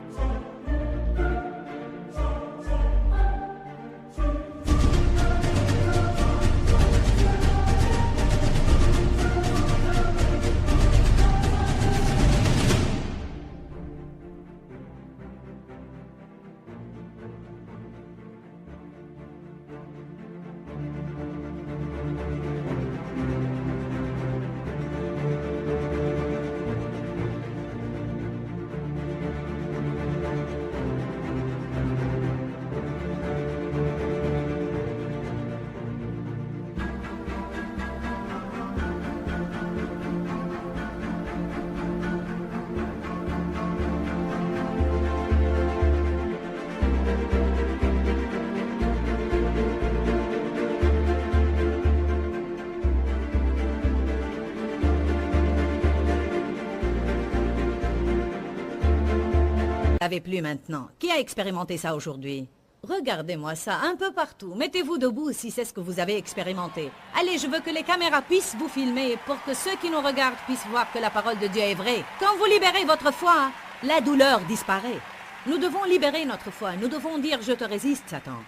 Speaker 1: Avez plus maintenant. Qui a expérimenté ça aujourd'hui? Regardez-moi ça un peu partout. Mettez-vous debout si c'est ce que vous avez expérimenté. Allez, je veux que les caméras puissent vous filmer pour que ceux qui nous regardent puissent voir que la parole de Dieu est vraie. Quand vous libérez votre foi, la douleur disparaît. Nous devons libérer notre foi. Nous devons dire, je te résiste, Satan.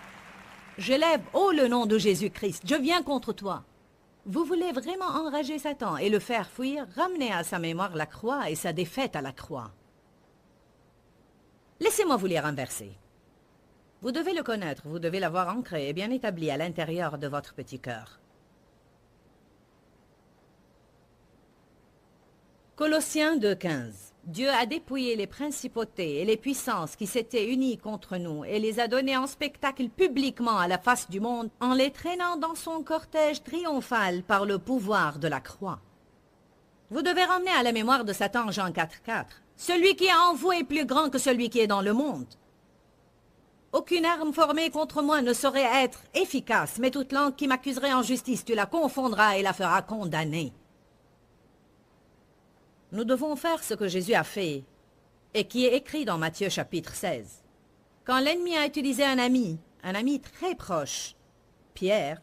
Speaker 1: Je lève haut le nom de Jésus-Christ. Je viens contre toi. Vous voulez vraiment enrager Satan et le faire fuir? Ramenez à sa mémoire la croix et sa défaite à la croix. Laissez-moi vous lire un verset. Vous devez le connaître, vous devez l'avoir ancré et bien établi à l'intérieur de votre petit cœur. Colossiens 2,15. Dieu a dépouillé les principautés et les puissances qui s'étaient unies contre nous et les a données en spectacle publiquement à la face du monde en les traînant dans son cortège triomphal par le pouvoir de la croix. Vous devez ramener à la mémoire de Satan Jean 4,4. Celui qui est en vous est plus grand que celui qui est dans le monde. Aucune arme formée contre moi ne saurait être efficace, mais toute langue qui m'accuserait en justice, tu la confondras et la feras condamner. Nous devons faire ce que Jésus a fait et qui est écrit dans Matthieu chapitre 16. Quand l'ennemi a utilisé un ami très proche, Pierre,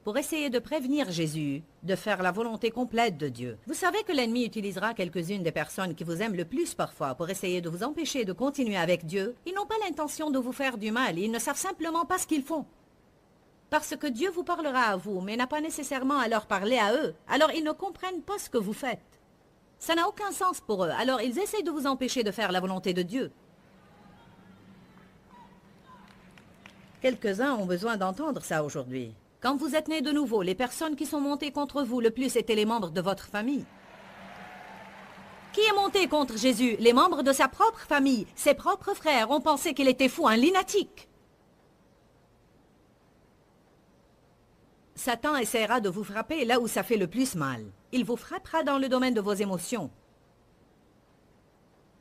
Speaker 1: pour essayer de prévenir Jésus de faire la volonté complète de Dieu. Vous savez que l'ennemi utilisera quelques-unes des personnes qui vous aiment le plus parfois pour essayer de vous empêcher de continuer avec Dieu. Ils n'ont pas l'intention de vous faire du mal, ils ne savent simplement pas ce qu'ils font. Parce que Dieu vous parlera à vous, mais n'a pas nécessairement à leur parler à eux. Alors ils ne comprennent pas ce que vous faites. Ça n'a aucun sens pour eux, alors ils essayent de vous empêcher de faire la volonté de Dieu. Quelques-uns ont besoin d'entendre ça aujourd'hui. Quand vous êtes nés de nouveau, les personnes qui sont montées contre vous le plus étaient les membres de votre famille. Qui est monté contre Jésus? Les membres de sa propre famille. Ses propres frères ont pensé qu'il était fou, un lunatique. Satan essaiera de vous frapper là où ça fait le plus mal. Il vous frappera dans le domaine de vos émotions.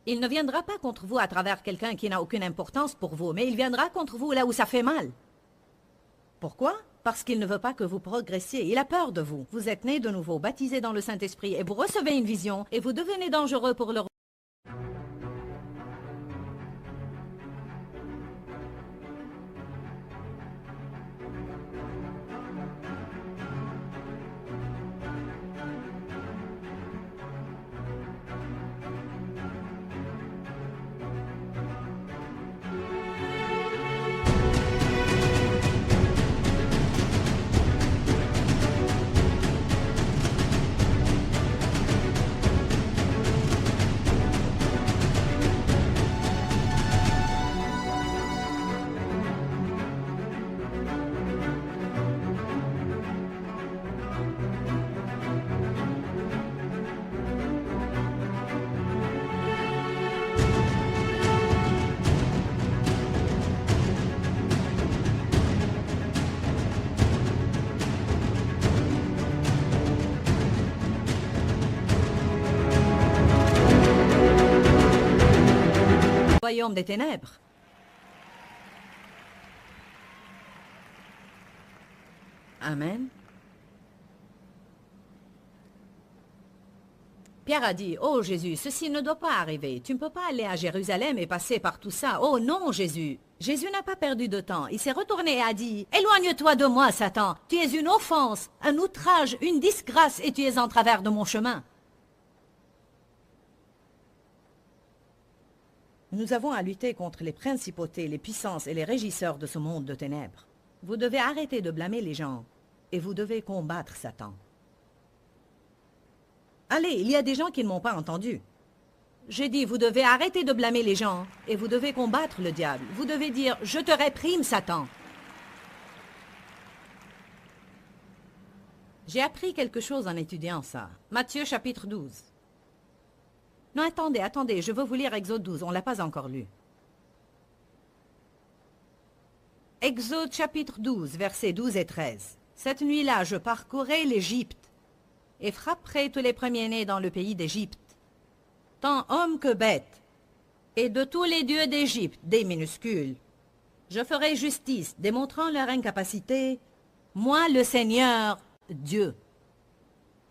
Speaker 1: Il ne viendra pas contre vous à travers quelqu'un qui n'a aucune importance pour vous, mais il viendra contre vous là où ça fait mal. Pourquoi? Parce qu'il ne veut pas que vous progressiez. Il a peur de vous. Vous êtes nés de nouveau, baptisés dans le Saint-Esprit, et vous recevez une vision, et vous devenez dangereux pour le... royaume des ténèbres. Amen. Pierre a dit, « Oh Jésus, ceci ne doit pas arriver. Tu ne peux pas aller à Jérusalem et passer par tout ça. Oh non, Jésus. » Jésus n'a pas perdu de temps. Il s'est retourné et a dit, « Éloigne-toi de moi, Satan. Tu es une offense, un outrage, une disgrâce et tu es en travers de mon chemin. » Nous avons à lutter contre les principautés, les puissances et les régisseurs de ce monde de ténèbres. Vous devez arrêter de blâmer les gens et vous devez combattre Satan. Allez, il y a des gens qui ne m'ont pas entendu. J'ai dit, vous devez arrêter de blâmer les gens et vous devez combattre le diable. Vous devez dire, je te réprime, Satan. J'ai appris quelque chose en étudiant ça. Matthieu chapitre 12. Non, attendez, je veux vous lire Exode 12, on ne l'a pas encore lu. Exode chapitre 12, versets 12 et 13. Cette nuit-là, je parcourais l'Égypte et frapperai tous les premiers-nés dans le pays d'Égypte, tant hommes que bêtes, et de tous les dieux d'Égypte, des minuscules. Je ferai justice, démontrant leur incapacité, moi le Seigneur, Dieu.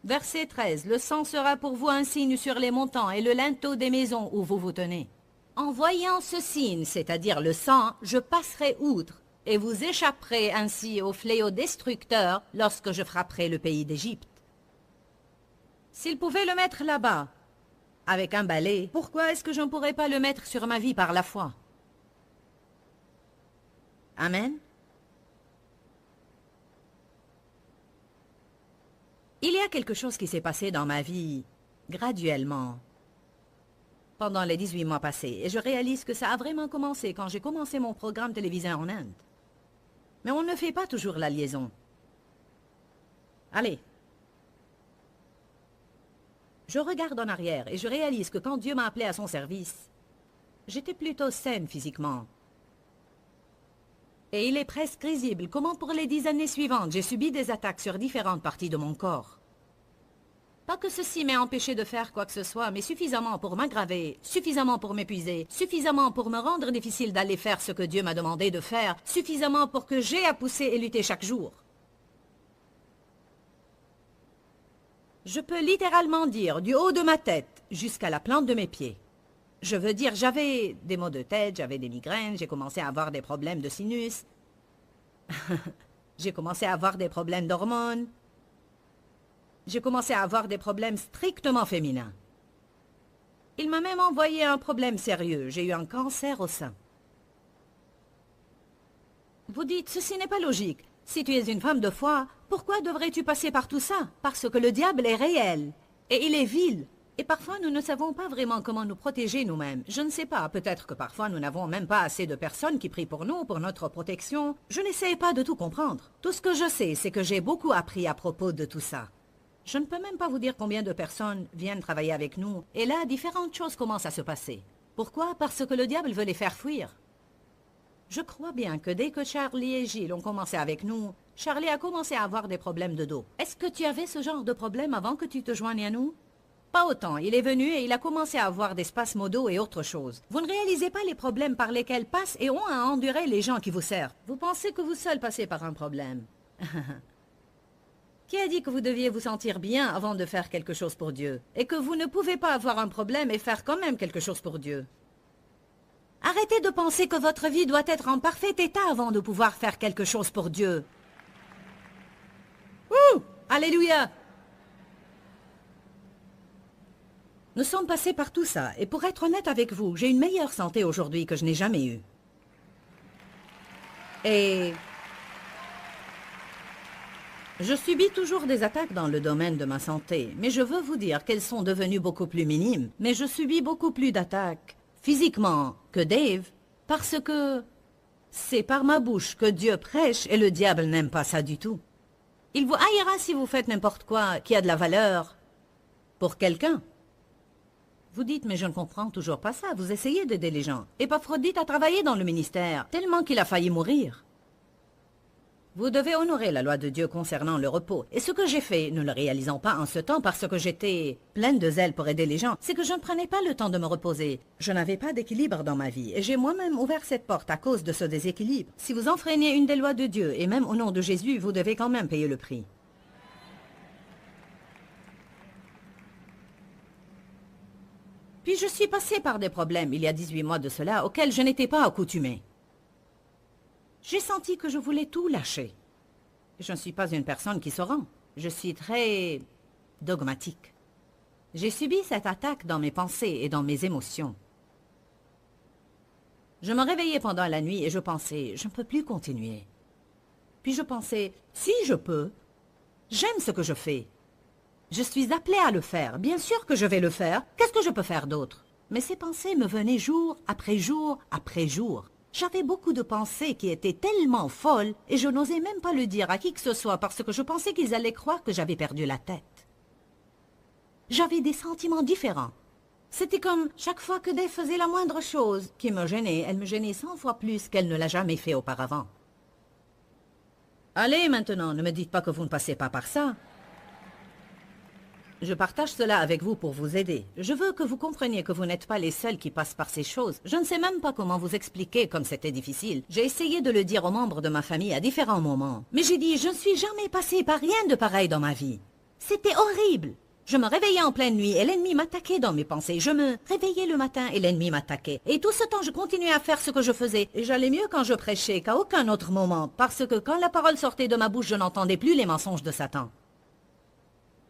Speaker 1: Verset 13. Le sang sera pour vous un signe sur les montants et le linteau des maisons où vous vous tenez. En voyant ce signe, c'est-à-dire le sang, je passerai outre, et vous échapperez ainsi au fléau destructeur lorsque je frapperai le pays d'Égypte. S'il pouvait le mettre là-bas, avec un balai, pourquoi est-ce que je ne pourrais pas le mettre sur ma vie par la foi? Amen. Il y a quelque chose qui s'est passé dans ma vie, graduellement, pendant les 18 mois passés, et je réalise que ça a vraiment commencé quand j'ai commencé mon programme télévisé en Inde. Mais on ne fait pas toujours la liaison. Allez. Je regarde en arrière et je réalise que quand Dieu m'a appelé à son service, j'étais plutôt saine physiquement. Et il est presque risible comment pour les 10 années suivantes, j'ai subi des attaques sur différentes parties de mon corps. Pas que ceci m'ait empêché de faire quoi que ce soit, mais suffisamment pour m'aggraver, suffisamment pour m'épuiser, suffisamment pour me rendre difficile d'aller faire ce que Dieu m'a demandé de faire, suffisamment pour que j'aie à pousser et lutter chaque jour. Je peux littéralement dire du haut de ma tête jusqu'à la plante de mes pieds. Je veux dire, j'avais des maux de tête, j'avais des migraines, j'ai commencé à avoir des problèmes de sinus. J'ai commencé à avoir des problèmes d'hormones. J'ai commencé à avoir des problèmes strictement féminins. Il m'a même envoyé un problème sérieux. J'ai eu un cancer au sein. Vous dites, ceci n'est pas logique. Si tu es une femme de foi, pourquoi devrais-tu passer par tout ça? Parce que le diable est réel. Et il est vil. Et parfois, nous ne savons pas vraiment comment nous protéger nous-mêmes. Je ne sais pas, peut-être que parfois nous n'avons même pas assez de personnes qui prient pour nous, pour notre protection. Je n'essaie pas de tout comprendre. Tout ce que je sais, c'est que j'ai beaucoup appris à propos de tout ça. Je ne peux même pas vous dire combien de personnes viennent travailler avec nous. Et là, différentes choses commencent à se passer. Pourquoi? Parce que le diable veut les faire fuir. Je crois bien que dès que Charlie et Gilles ont commencé avec nous, Charlie a commencé à avoir des problèmes de dos. Est-ce que tu avais ce genre de problème avant que tu te joignes à nous? Pas autant. Il est venu et il a commencé à avoir des spasmes au dos et autre chose. Vous ne réalisez pas les problèmes par lesquels passent et ont à endurer les gens qui vous servent. Vous pensez que vous seul passez par un problème. Qui a dit que vous deviez vous sentir bien avant de faire quelque chose pour Dieu? Et que vous ne pouvez pas avoir un problème et faire quand même quelque chose pour Dieu? Arrêtez de penser que votre vie doit être en parfait état avant de pouvoir faire quelque chose pour Dieu. Ouh! Alléluia! Nous sommes passés par tout ça, et pour être honnête avec vous, j'ai une meilleure santé aujourd'hui que je n'ai jamais eue. Et je subis toujours des attaques dans le domaine de ma santé, mais je veux vous dire qu'elles sont devenues beaucoup plus minimes. Mais je subis beaucoup plus d'attaques, physiquement, que Dave, parce que c'est par ma bouche que Dieu prêche et le diable n'aime pas ça du tout. Il vous haïra si vous faites n'importe quoi qui a de la valeur pour quelqu'un. Vous dites, mais je ne comprends toujours pas ça. Vous essayez d'aider les gens. Épaphrodite a travaillé dans le ministère, tellement qu'il a failli mourir. Vous devez honorer la loi de Dieu concernant le repos. Et ce que j'ai fait, ne le réalisant pas en ce temps parce que j'étais pleine de zèle pour aider les gens, c'est que je ne prenais pas le temps de me reposer. Je n'avais pas d'équilibre dans ma vie. Et j'ai moi-même ouvert cette porte à cause de ce déséquilibre. Si vous enfreignez une des lois de Dieu, et même au nom de Jésus, vous devez quand même payer le prix. Puis je suis passée par des problèmes il y a 18 mois de cela auxquels je n'étais pas accoutumée. J'ai senti que je voulais tout lâcher. Je ne suis pas une personne qui se rend. Je suis très dogmatique. J'ai subi cette attaque dans mes pensées et dans mes émotions. Je me réveillais pendant la nuit et je pensais, je ne peux plus continuer. Puis je pensais, si je peux, j'aime ce que je fais. Je suis appelée à le faire. Bien sûr que je vais le faire. Qu'est-ce que je peux faire d'autre? Mais ces pensées me venaient jour après jour après jour. J'avais beaucoup de pensées qui étaient tellement folles et je n'osais même pas le dire à qui que ce soit parce que je pensais qu'ils allaient croire que j'avais perdu la tête. J'avais des sentiments différents. C'était comme chaque fois que Dave faisait la moindre chose qui me gênait, elle me gênait 100 fois plus qu'elle ne l'a jamais fait auparavant. Allez maintenant, ne me dites pas que vous ne passez pas par ça. Je partage cela avec vous pour vous aider. Je veux que vous compreniez que vous n'êtes pas les seuls qui passent par ces choses. Je ne sais même pas comment vous expliquer comme c'était difficile. J'ai essayé de le dire aux membres de ma famille à différents moments. Mais j'ai dit, je ne suis jamais passé par rien de pareil dans ma vie. C'était horrible. Je me réveillais en pleine nuit et l'ennemi m'attaquait dans mes pensées. Je me réveillais le matin et l'ennemi m'attaquait. Et tout ce temps, je continuais à faire ce que je faisais. Et j'allais mieux quand je prêchais qu'à aucun autre moment. Parce que quand la parole sortait de ma bouche, je n'entendais plus les mensonges de Satan.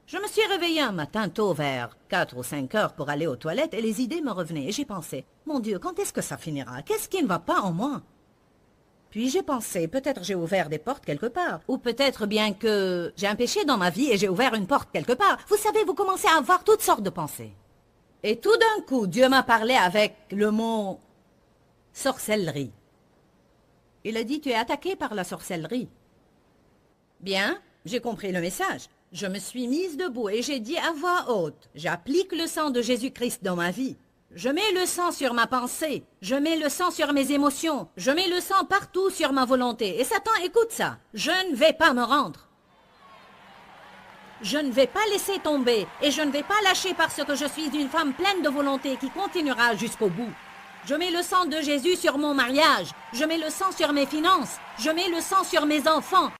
Speaker 1: Je me suis réveillée un matin tôt vers 4 ou 5 heures pour aller aux toilettes et les idées me revenaient. Et j'ai pensé, mon Dieu, quand est-ce que ça finira? Qu'est-ce qui ne va pas en moi? Puis j'ai pensé, peut-être j'ai ouvert des portes quelque part. Ou peut-être bien que j'ai un péché dans ma vie et j'ai ouvert une porte quelque part. Vous savez, vous commencez à avoir toutes sortes de pensées. Et tout d'un coup, Dieu m'a parlé avec le mot sorcellerie. Il a dit, tu es attaqué par la sorcellerie. Bien, j'ai compris le message. Je me suis mise debout et j'ai dit à voix haute, j'applique le sang de Jésus-Christ dans ma vie. Je mets le sang sur ma pensée, je mets le sang sur mes émotions, je mets le sang partout sur ma volonté. Et Satan, écoute ça, je ne vais pas me rendre. Je ne vais pas laisser tomber et je ne vais pas lâcher parce que je suis une femme pleine de volonté qui continuera jusqu'au bout. Je mets le sang de Jésus sur mon mariage, je mets le sang sur mes finances, je mets le sang sur mes enfants.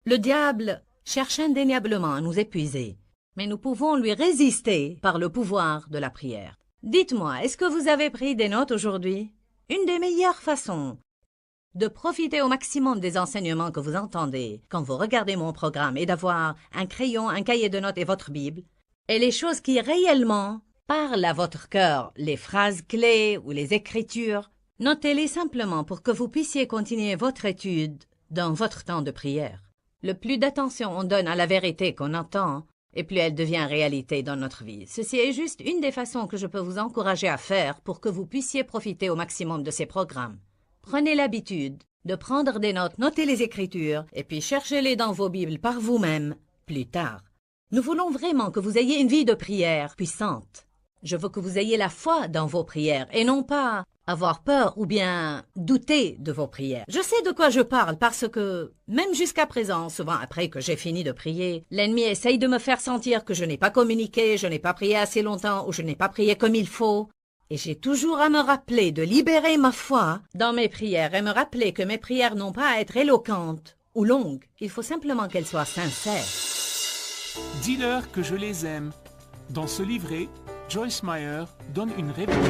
Speaker 1: Le diable cherche indéniablement à nous épuiser, mais nous pouvons lui résister par le pouvoir de la prière. Dites-moi, est-ce que vous avez pris des notes aujourd'hui? Une des meilleures façons de profiter au maximum des enseignements que vous entendez quand vous regardez mon programme et d'avoir un crayon, un cahier de notes et votre Bible, et les choses qui réellement parlent à votre cœur, les phrases clés ou les écritures, notez-les simplement pour que vous puissiez continuer votre étude dans votre temps de prière. Le plus d'attention on donne à la vérité qu'on entend, et plus elle devient réalité dans notre vie. Ceci est juste une des façons que je peux vous encourager à faire pour que vous puissiez profiter au maximum de ces programmes. Prenez l'habitude de prendre des notes, notez les écritures, et puis cherchez-les dans vos Bibles par vous-même plus tard. Nous voulons vraiment que vous ayez une vie de prière puissante. Je veux que vous ayez la foi dans vos prières, et non pas avoir peur ou bien douter de vos prières. Je sais de quoi je parle parce que, même jusqu'à présent, souvent après que j'ai fini de prier, l'ennemi essaye de me faire sentir que je n'ai pas communiqué, je n'ai pas prié assez longtemps ou je n'ai pas prié comme il faut. Et j'ai toujours à me rappeler de libérer ma foi dans mes prières et me rappeler que mes prières n'ont pas à être éloquentes ou longues. Il faut simplement qu'elles soient sincères.
Speaker 3: Dis-leur que je les aime. Dans ce livret, Joyce Meyer donne une révélation.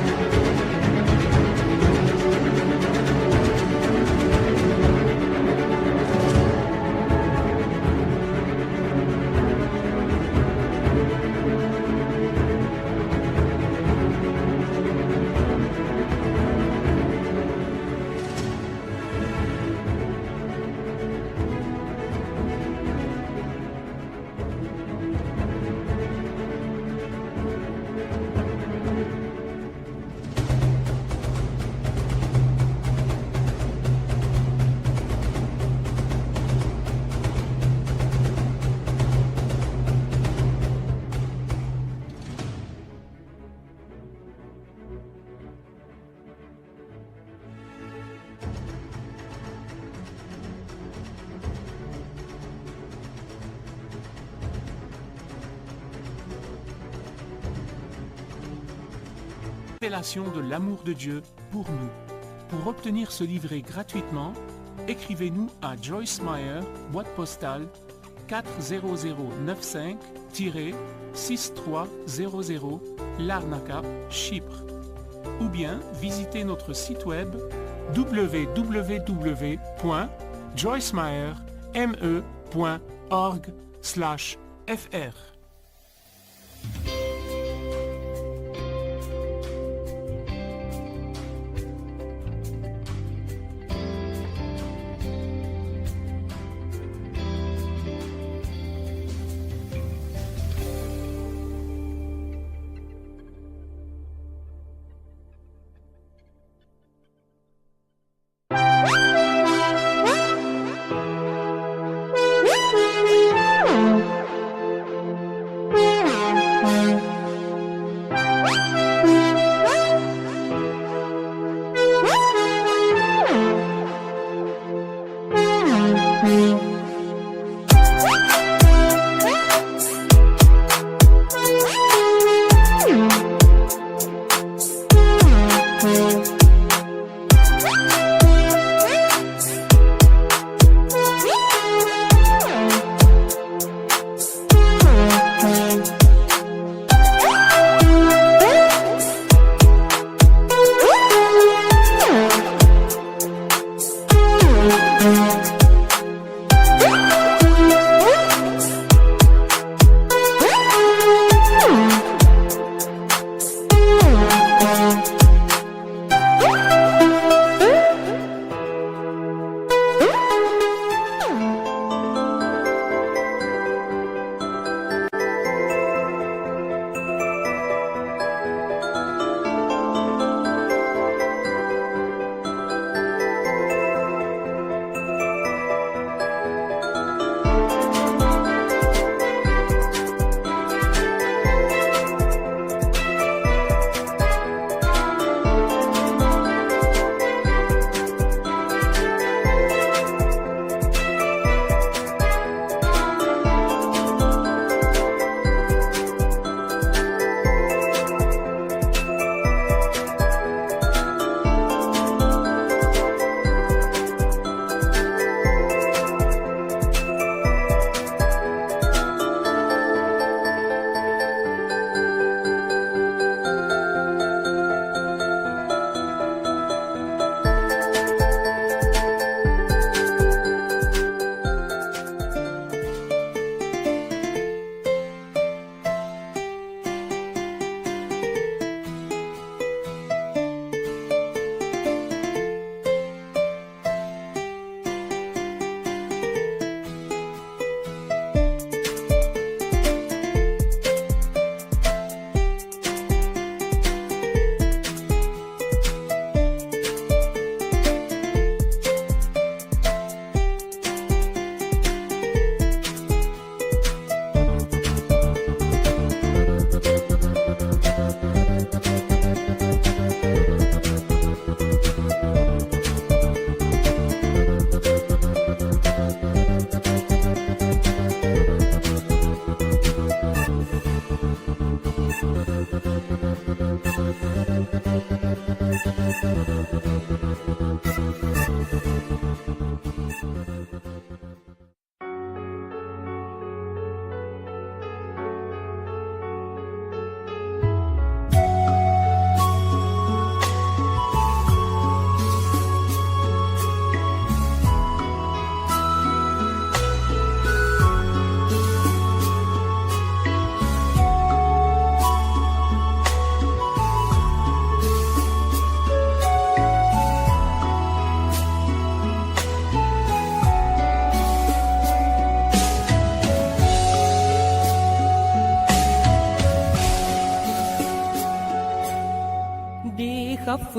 Speaker 3: Révélation de l'amour de Dieu pour nous. Pour obtenir ce livret gratuitement, écrivez-nous à Joyce Meyer, boîte postale 40095-6300 Larnaca, Chypre. Ou bien visitez notre site web www.joycemeyer.org/fr.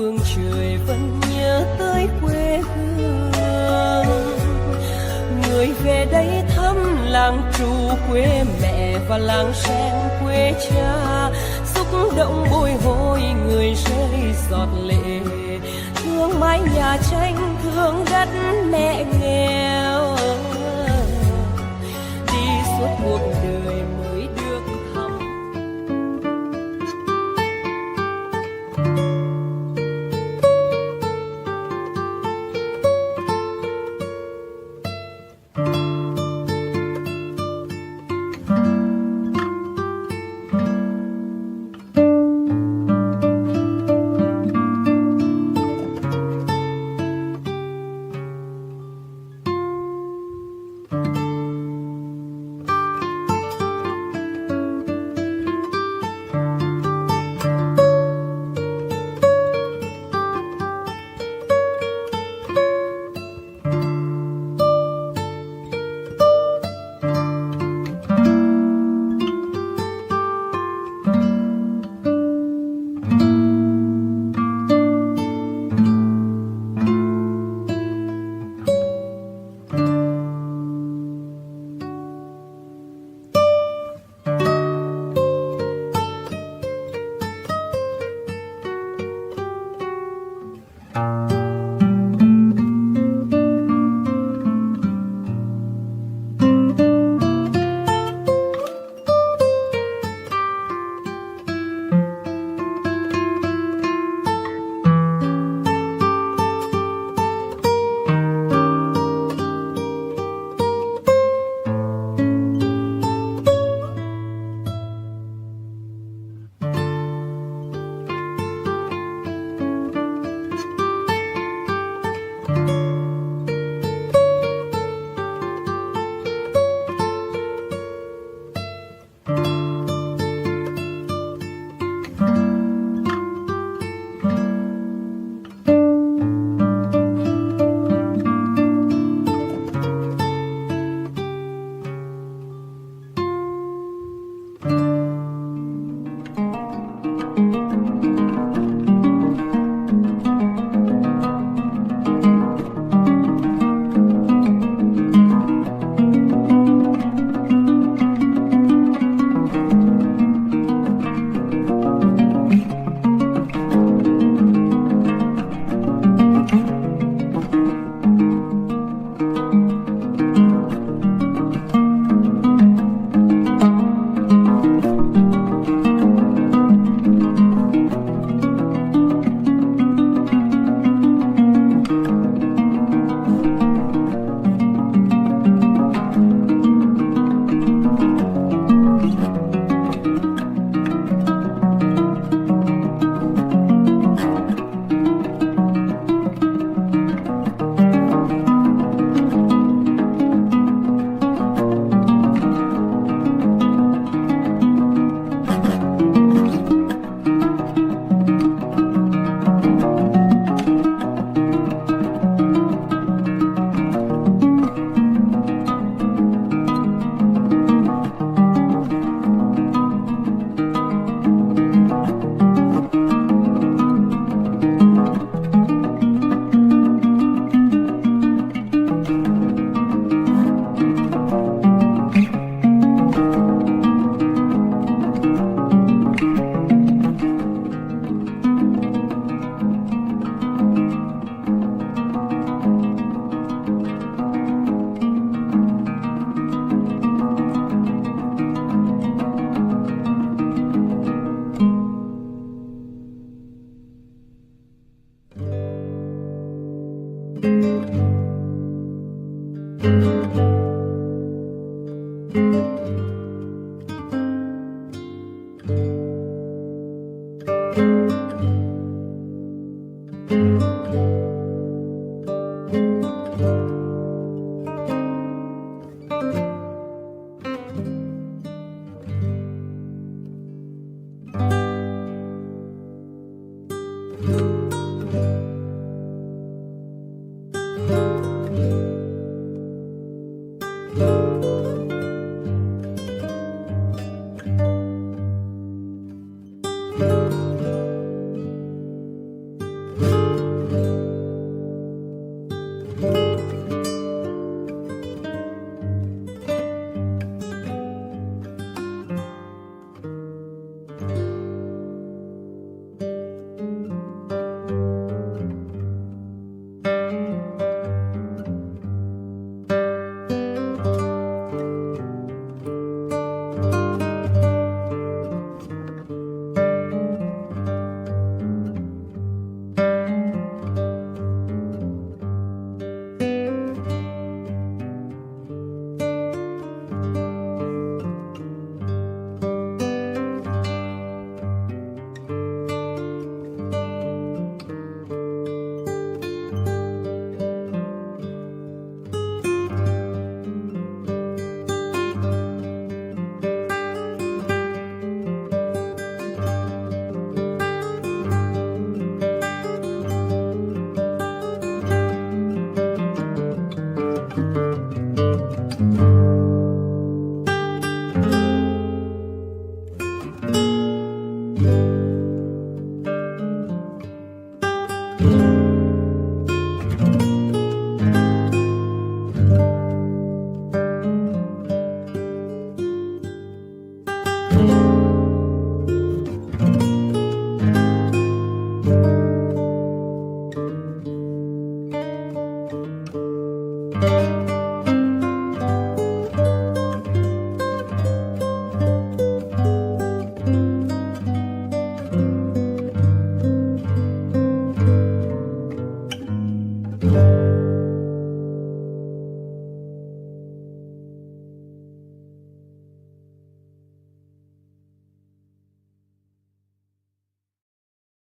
Speaker 4: phương trời vẫn nhớ tới quê hương. Người về đây thăm làng trù quê mẹ và làng sen quê cha, xúc động bồi hồi người rơi giọt lệ, thương mái nhà tranh thương đất mẹ nghèo, đi suốt cuộc đời mới được thăm.